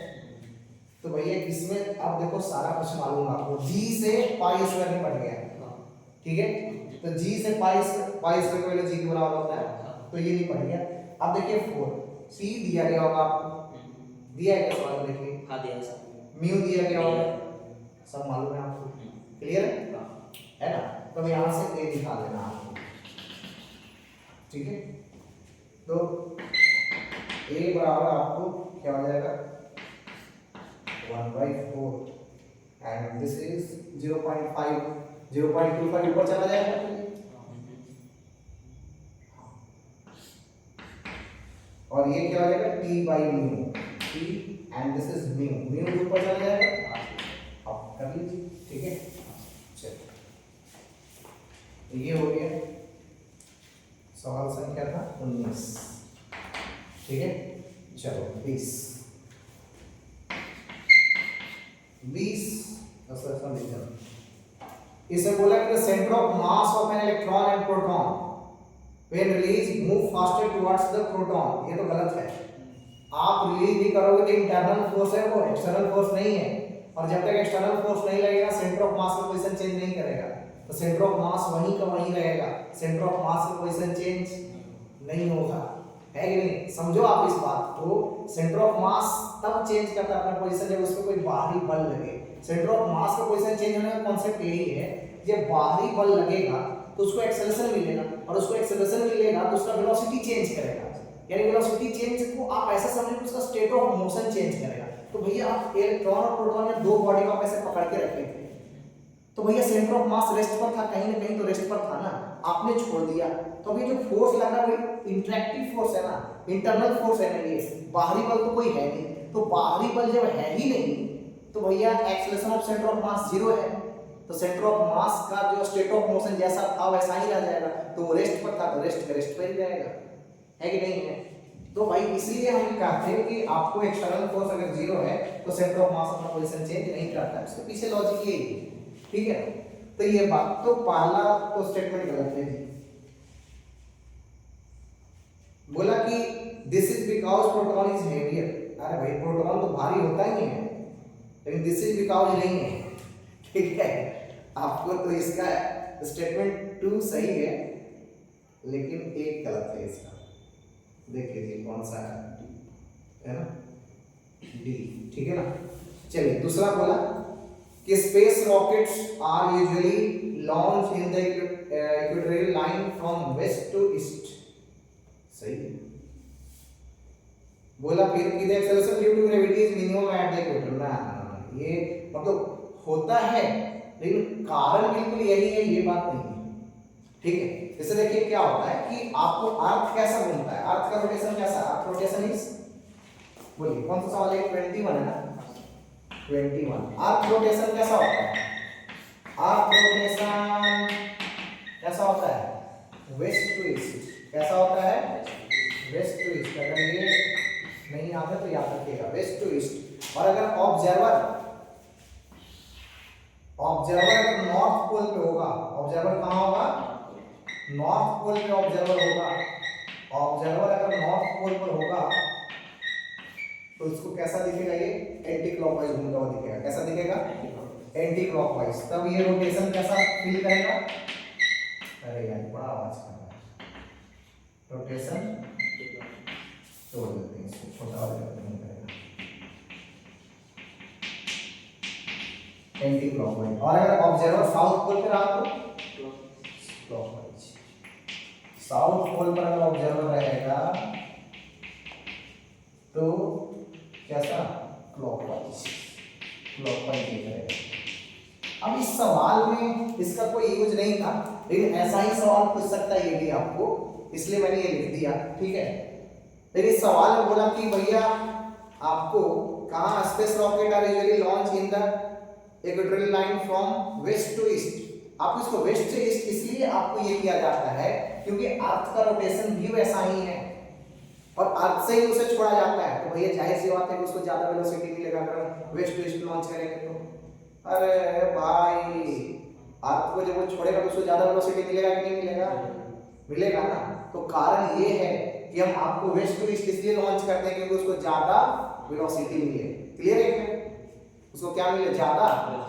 तो भैया इसमें अब देखो सारा कुछ मालूम है आपको, g से पाई स्क्वायर में बढ़ गया, ठीक है। तो g से पाई स्क्वायर की वैल्यू g के बराबर होता है, तो ये नहीं पढ़ गया। अब देखिए 4 c दिया गया होगा आपको, दिया है क्या सवाल में, देखिए हाँ दिया सर। म्यू दिया गया होगा, सब मालूम है आपको, क्लियर है ना। तो यहां से a निकाल लेना आपको, ठीक है। तो a बराबर आपको क्या हो जाएगा, 1/4 एंड दिस इज 0.5 0.25 ऊपर चला जाएगा, और ये क्या हो जाएगा, t by mu, t and this is mu, mu ऊपर चला जाएगा, अब कर लीजिए, ठीक है। चलिए ये हो गया सवाल संख्या था 19, ठीक है। चलो 20 इसमें बोला कि the centre of mass of an electron and proton when release move faster towards the proton, ये तो गलत है। आप रिलीज भी करोगे तो इंटरनल फोर्स है वो, एक्सटर्नल फोर्स नहीं है। और जब तक एक्सटर्नल फोर्स नहीं लगेगा सेंटर ऑफ मास का पोजीशन चेंज नहीं करेगा, तो सेंटर ऑफ मास वहीं का वहीं रहेगा, सेंटर ऑफ मास का पोजीशन चेंज नहीं होगा, है कि नहीं? समझो आप इस बात को, सेंटर ऑफ मास तब चेंज करता है अपना पोजीशन जब उसमें कोई बाहरी बल लगे। सेंटर ऑफ मास का पोजीशन चेंज होने का कॉन्सेप्ट यही है, जब बाहरी बल लगेगा तो उसको एक्सेलरेशन मिलेगा, और उसको एक्सेलरेशन मिलेगा तो उसका वेलोसिटी चेंज करेगा। यानी वेलोसिटी चेंज को आप ऐसा समझिए कि उसका स्टेट ऑफ मोशन चेंज करेगा। तो भैया आप इलेक्ट्रॉन और प्रोटॉन में दो बॉडी को आप ऐसे पकड़ के रखे थे, तो भैया सेंटर ऑफ मास रेस्ट पर था, कहीं ना कहीं तो रेस्ट पर था ना, आपने छोड़ दिया। तो अभी जो फोर्स लग रहा है वही इंटरैक्टिव फोर्स है ना, इंटरनल फोर्स है ना, ये बाहरी बल तो कोई है नहीं। तो बाहरी बल जब है ही नहीं तो भैया acceleration of centre of mass zero है, तो सेंटर ऑफ मास का जो स्टेट ऑफ मोशन जैसा था वैसा ही रह जाएगा। तो वो रेस्ट पर था तो रेस्ट का रेस्ट पर ही रहेगा, है कि नहीं है? तो भाई इसलिए हम कहते हैं कि आपको एक्सटर्नल फोर्स अगर जीरो है तो सेंटर ऑफ मास अपना पोजीशन चेंज नहीं करता, इसके पीछे लॉजिक यही है, ठीक है? तो ये बात तो पहला तो स्टेटमेंट गलत है जी। बोला कि this is because proton is heavier, अरे भाई प्रोटॉन तो भारी होता ही है, लेकिन दिस इज बिकॉज नहीं है, ठीक है? आपको तो इसका स्टेटमेंट 2 सही है, लेकिन एक गलत है इसका। देखिए जी कौन सा है ना, डी, ठीक है ना? चलिए दूसरा बोला कि space rockets are usually launch in the equatorial line from west to east, सही है। बोला फिर कि the acceleration due to gravity is minimum at the equator, ना ये मतलब होता है लेकिन कारण बिल्कुल यही है, ये बात नहीं है, ठीक है? जैसे देखिए क्या होता है कि आपको अर्थ कैसा घूमता है, अर्थ का रोटेशन कैसा, अर्थ रोटेशन इज, बोलिए कौन सा सवाल है? 21 है ना, 21। अर्थ रोटेशन कैसा होता है? अर्थ रोटेशन कैसा होता है? वेस्ट टू ईस्ट, कैसा होता है? West to east. अगर ये नहीं आता तो याद रखिएगा वेस्ट टू ईस्ट। और अगर ऑब्जर्वर अगर नॉर्थ पोल पे होगा, ऑब्जर्वर कहाँ होगा? नॉर्थ पोल पे ऑब्जर्वर होगा। ऑब्जर्वर अगर नॉर्थ पोल पर होगा तो इसको कैसा दिखेगा? ये एंटी क्लॉकवाइज घूमता हुआ दिखेगा। कैसा दिखेगा? Anti clockwise. तब ये रोटेशन कैसा फील करेगा? अरे यार बड़ा आवाज कर रहा है। रोटेशन तोड़ देते हैं इसको, छोटा हो जाता नहीं करेगा, एंटी क्लॉकवाइज। और अगर ऑब्जर्वर साउथ पोल पे रहा तो क्लॉकवाइज। साउथ पोल पर अगर ऑब्जर्वर रहेगा तो कैसा? क्लॉकवाइज, क्लॉकवाइज दिखेगा। अब इस सवाल में इसका कोई यूज नहीं था, लेकिन ऐसा ही सवाल पूछ सकता है ये भी आपको, इसलिए मैंने ये लिख दिया, ठीक है? लेकिन इस सवाल में बोला कि भैया आपको कहाँ space rocket are usually launch in the equatorial line from west to east. आपको इसको वेस्ट से ईस्ट इसलिए आपको ये किया जाता है क्योंकि अर्थ का रोटेशन भी वैसा ही है और अर्थ से ही उसे छोड़ा जाता है, तो भैया जाहिर सी बात है कि उसको ज्यादा वेलोसिटी मिलेगा अगर हम वेस्ट टू ईस्ट लॉन्च करेंगे तो। अरे भाई अर्थ को जब वो छोड़ेगा तो उसको ज्यादा वेलोसिटी मिलेगा कि नहीं मिलेगा? मिलेगा ना। तो कारण ये है कि हम आपको वेस्ट टू ईस्ट इसलिए लॉन्च करते हैं क्योंकि उसको ज्यादा वेलोसिटी मिले। क्लियर है? उसको क्या मिले? ज्यादा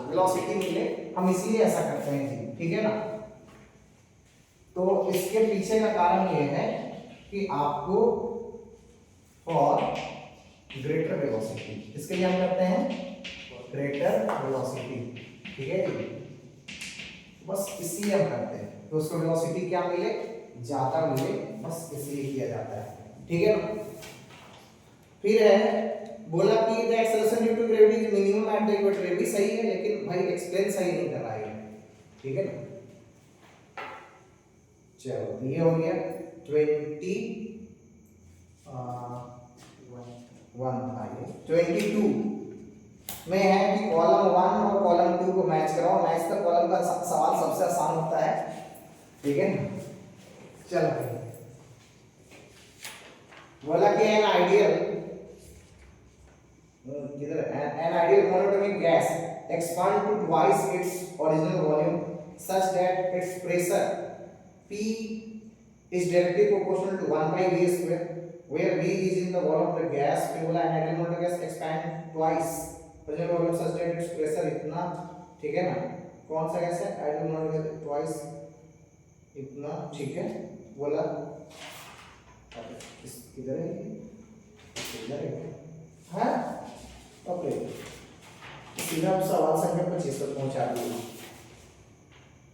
वेलोसिटी मिले, हम इसलिए ऐसा करते हैं जी, ठीक है ना? तो इसके पीछे का कारण ये है कि आपको फॉर ग्रेटर वेलोसिटी, इसके लिए हम करते हैं ग्रेटर वेलोसिटी, ठीक है जी? बस इसलिए हम करते हैं तो उसको वेलोसिटी क्या मिले? ज्यादा मिले, बस इसलिए किया जाता है, ठीक है ना? फिर है बोला कि the acceleration due to gravity is minimum at the equator, ये भी सही है लेकिन भाई एक्सप्लेन सही नहीं कर रहा है, ठीक है ना? चलो ये हो गया 21 था, ये 22 में है कि कॉलम 1 और कॉलम 2 को मैच कराओ। मैच का कॉलम का सवाल सबसे आसान होता है, ठीक है ना? चलो बोला कि an ideal monatomic gas expand to twice its original volume such that its pressure P is directly proportional to 1 by v square where v is in the wall of the gas। फिर बोला an ideal monomer gas expand twice present volume such that its pressure इतना, ठीक है ना, कौन सा gas है ideal monomer gas twice इतना, ठीक है। बोला किधर है, इधर है, हाँ ओके। सीधा सवाल संख्या 25 पर पहुंचा दिया।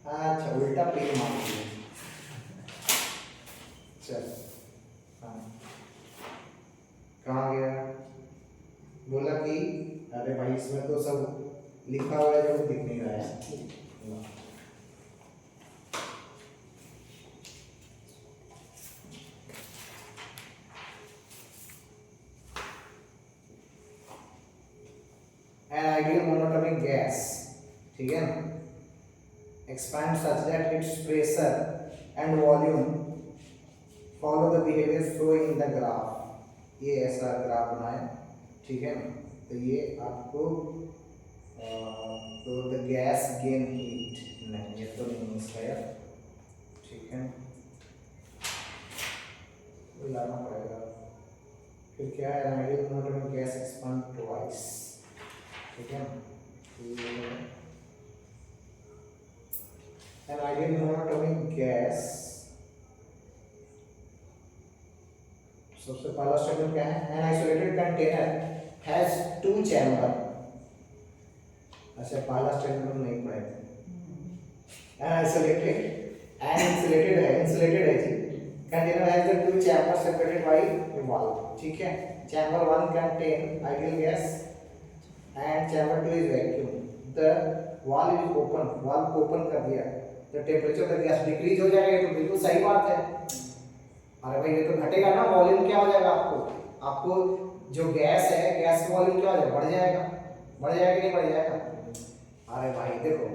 अच्छा उल्टा पेड़ मार दिया, चल हाँ कहाँ गया, बोला कि अरे भाई इसमें तो सब लिखा हुआ है जो दिख नहीं रहा है। An ideal monatomic gas, ठीक है ना, expand such that its pressure and volume follow the behavior flow in the graph। ये ऐसा ग्राफ बनाए, ठीक है ना। तो ये आपको तो द गैस गेन हीट, नहीं ये तो नहीं इसका यार, ठीक है वो लाना पड़ेगा। फिर क्या है ideal monotonic gas expand twice, ठीक है। An ideal monatomic gas, सबसे पहला स्टेटमेंट क्या है, an isolated container has two chamber। अच्छा पहला स्टेटमेंट हम नहीं पढ़े थे। an isolated and insulated है जी, container has the two chambers separated by a valve, ठीक है। chamber 1 contain ideal gas and chamber 2 is vacuum। the valve is open, valve को ओपन कर दिया तो temperature of the gas decrease हो जाएगा, तो बिल्कुल सही बात है। अरे भाई ये तो घटेगा ना, वॉल्यूम क्या हो जाएगा, आपको जो गैस है गैस का वॉल्यूम क्या हो जाएगा, बढ़ जाएगा, बढ़ जाएगा कि नहीं बढ़ जाएगा। अरे भाई देखो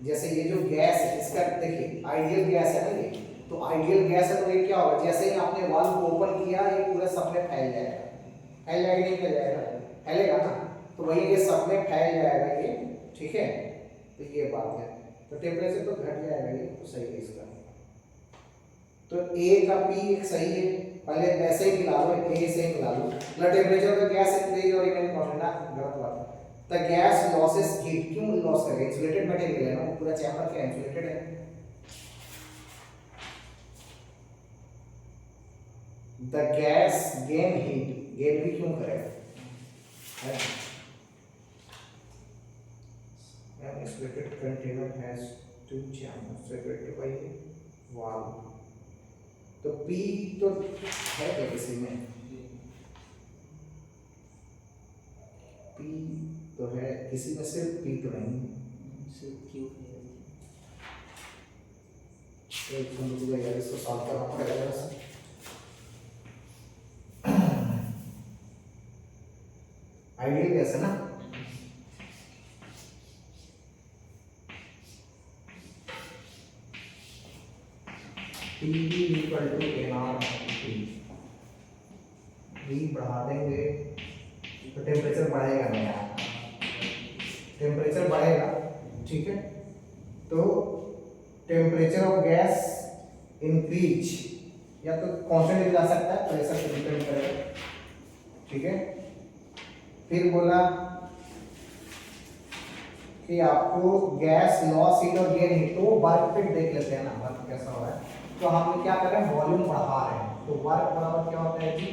जैसे ये जो गैस है इसका देखिए आइडियल गैस है ना, ये तो आइडियल गैस है तो ये क्या होगा, जैसे ही आपने वाल्व को ओपन किया ये पूरे सब में फैल जाएगा, फैल जाएगा नहीं फैल जाएगा, फैलेगा ना, तो वही ये सब में फैल जाएगा ये, ठीक है। तो ये बात है, तो टेम्परेचर तो घट जाएगा, ये तो सही है इसका। तो ए का पी एक सही है, पहले वैसे ही मिला लो, ए से ही मिला लो, blood temperature of the gas increase और रिमेन कांस्टेंट ना, गलत बात है। द गैस लॉसेस हीट, क्यों लॉस करेगा, इंसुलेटेड मटेरियल है ना, पूरा चैम्बर क्या इंसुलेटेड है। The gas gain heat, gain भी क्यों करेगा, an insulated container has two chambers separated by a valve। तो P तो है क्या किसी में, P तो है किसी में, सिर्फ P तो नहीं, सिर्फ क्यू है। एक मिनट यार इसको सॉल्व करना पड़ेगा जरा सा। आइडियल कैसे ना, PV equal to NRT, V बढ़ा देंगे तो टेम्परेचर बढ़ेगा नहीं यार, टेम्परेचर बढ़ेगा, ठीक है। तो टेम्परेचर ऑफ गैस इंक्रीज, या तो कांस्टेंट भी जा सकता है, प्रेशर पे डिपेंड करेगा, ठीक है। फिर बोला कि आपको गैस लॉस हीट और गेन हीट, तो वर्क पे देख लेते हैं ना, वर्क कैसा हो रहा है। तो हम क्या कर रहे हैं, वॉल्यूम बढ़ा रहे हैं, तो वर्क बराबर क्या होता है जी,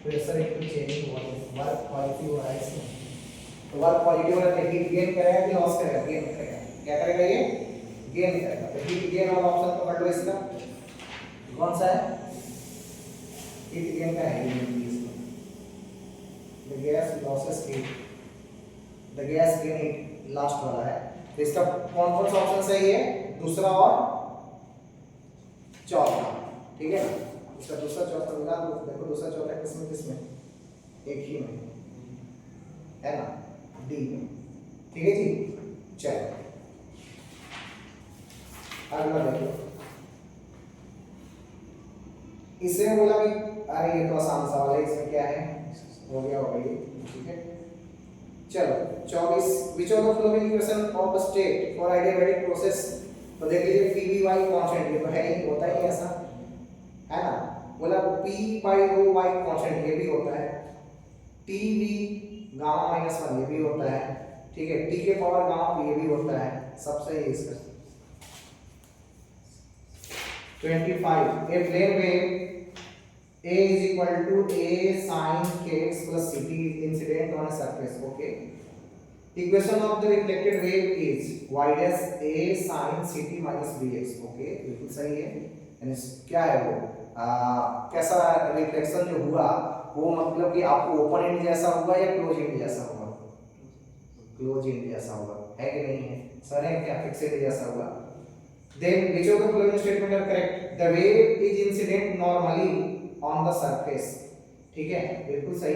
pressure into changing volume, work positive हो रहा है इसमें, तो वर्क पॉजिटिव हो रहा है, हीट गेन करेगा कि लॉस करेगा, गेन करेगा, क्या करेगा ये गेन करेगा। तो हीट गेन वाला ऑप्शन पकड़ लो इसका, कौन सा है, हीट गेन का है, the gas losses heat, the gas gain heat last वाला है। तो इसका कौन कौन सा ऑप्शन सही है, दूसरा और चौथा, ठीक है ना। इसका दूसरा चौथा मिला तो देखो दूसरा चौथा किसमें किसमें, एक ही में है ना, डी में, ठीक है जी। चलो अगला देखो, इससे बोला कि अरे ये तो आसान सवाल है, इसमें क्या है, हो गया होगा ये, ठीक है। चलो 24, which of the following equation of a state for adiabatic process, तो देख लीजिए PVY कांस्टेंट, ये तो है ही, होता ही ऐसा, है ना, बोला P by rho y constant ये भी होता है, टी वी गामा माइनस 1 ये भी होता है, ठीक है, टी के पावर गामा पी ये भी होता है, सब सही है इसका। 25 a plane wave A is equal to A sin kx plus ct incident on a surface. Okay. Equation of the reflected wave is y dash A sin ct minus bx. Okay. बिल्कुल सही है। यानी क्या है वो कैसा reflection जो हुआ वो मतलब कि आपको ओपन एंड जैसा होगा या क्लोज एंड जैसा होगा? क्लोज एंड जैसा होगा, है कि नहीं है? सर है क्या फिक्सेड जैसा होगा? Then which of the following statement are correct? The wave is incident normally on the surface. ठीक है, बिल्कुल सही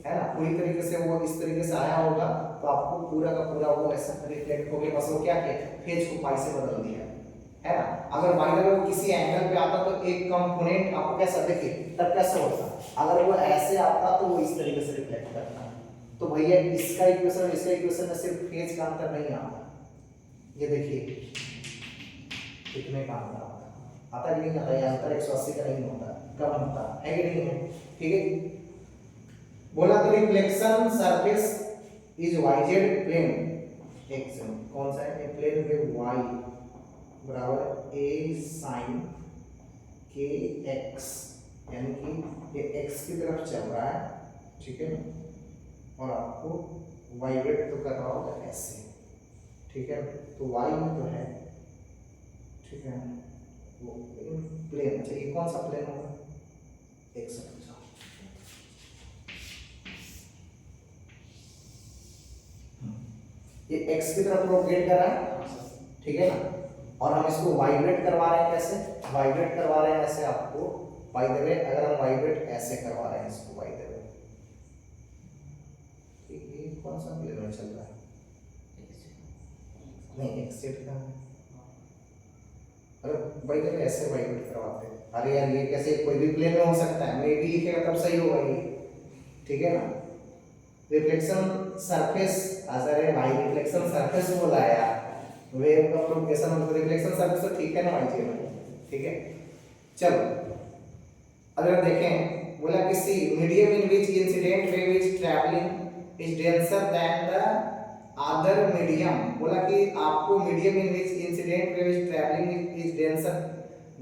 है ना, पूरी तरीके से वो इस तरीके से आया होगा तो आपको पूरा का पूरा वो ऐसा रिफ्लेक्ट होके बस वो क्या किया, फेज को पाई से बदल दिया, है ना। अगर बाय द वे वो किसी एंगल पे आता तो एक कंपोनेंट आपको कैसा देखिए तब कैसा होता, अगर वो ऐसे आता तो वो इस तरीके से रिफ्लेक्ट करता। तो भैया इसका इक्वेशन और इसका इक्वेशन में सिर्फ फेज का अंतर नहीं आता, ये देखिए कितने का अंतर आता कि नहीं आता, ये अंतर 180 का नहीं होता, कम होता है कि नहीं है, ठीक है। बोला तो reflection surface is YZ plane, एक सेकंड कौन सा है, प्लेन वेव y बराबर a sin kx, यानी कि ये x की तरफ चल रहा है, ठीक है ना, और आपको वाइब्रेट तो कर रहा होगा ऐसे, ठीक है, तो y में तो है, ठीक है, वो प्लेन, अच्छा ये कौन सा प्लेन होगा, एक सेकंड ये x की तरफ प्रोपेगेट कर रहा है, ठीक है ना, और हम इसको वाइब्रेट करवा रहे हैं, कैसे वाइब्रेट करवा रहे हैं, ऐसे आपको बाय द वे अगर हम वाइब्रेट ऐसे करवा रहे हैं इसको बाय द वे, ये कौन सा प्लेन में चल रहा है, नहीं x सेट का है, अरे बाय द वे ऐसे वाइब्रेट करवाते हैं, अरे यार ये कैसे कोई भी प्लेन में हो सकता है, मे भी लिखेगा तब सही होगा ये, ठीक है ना। रिफ्लेक्शन सरफेस अगर है भाई, रिफ्लेक्शन सरफेस बोला यार, वेव का प्रोपगेशन मतलब रिफ्लेक्शन सरफेस तो ठीक है ना भाई जी, ठीक है। चलो अगर देखें, बोला किसी medium in which incident wave is travelling is denser then the other medium, बोला कि आपको medium in which incident wave is travelling is denser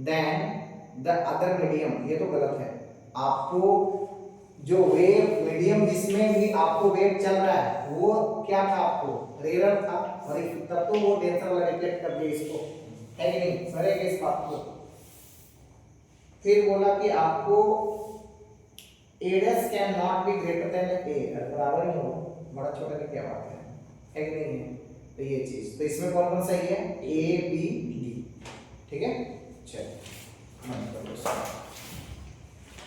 then the other medium, ये तो गलत है। आपको जो वेव मीडियम जिसमें भी आपको वेव चल रहा है वो क्या था, आपको रेयर था, और तब तो वो डेंसर वाला रिफ्लेक्ट कर दिया इसको, है कि नहीं, सरेगा इस बात को। फिर बोला कि आपको a dash can not be greater than a, बराबर ही हो, बड़ा छोटा की क्या बात है कि नहीं है, तो ये चीज, तो इसमें कौन कौन सही है, a b d, ठीक है। चलो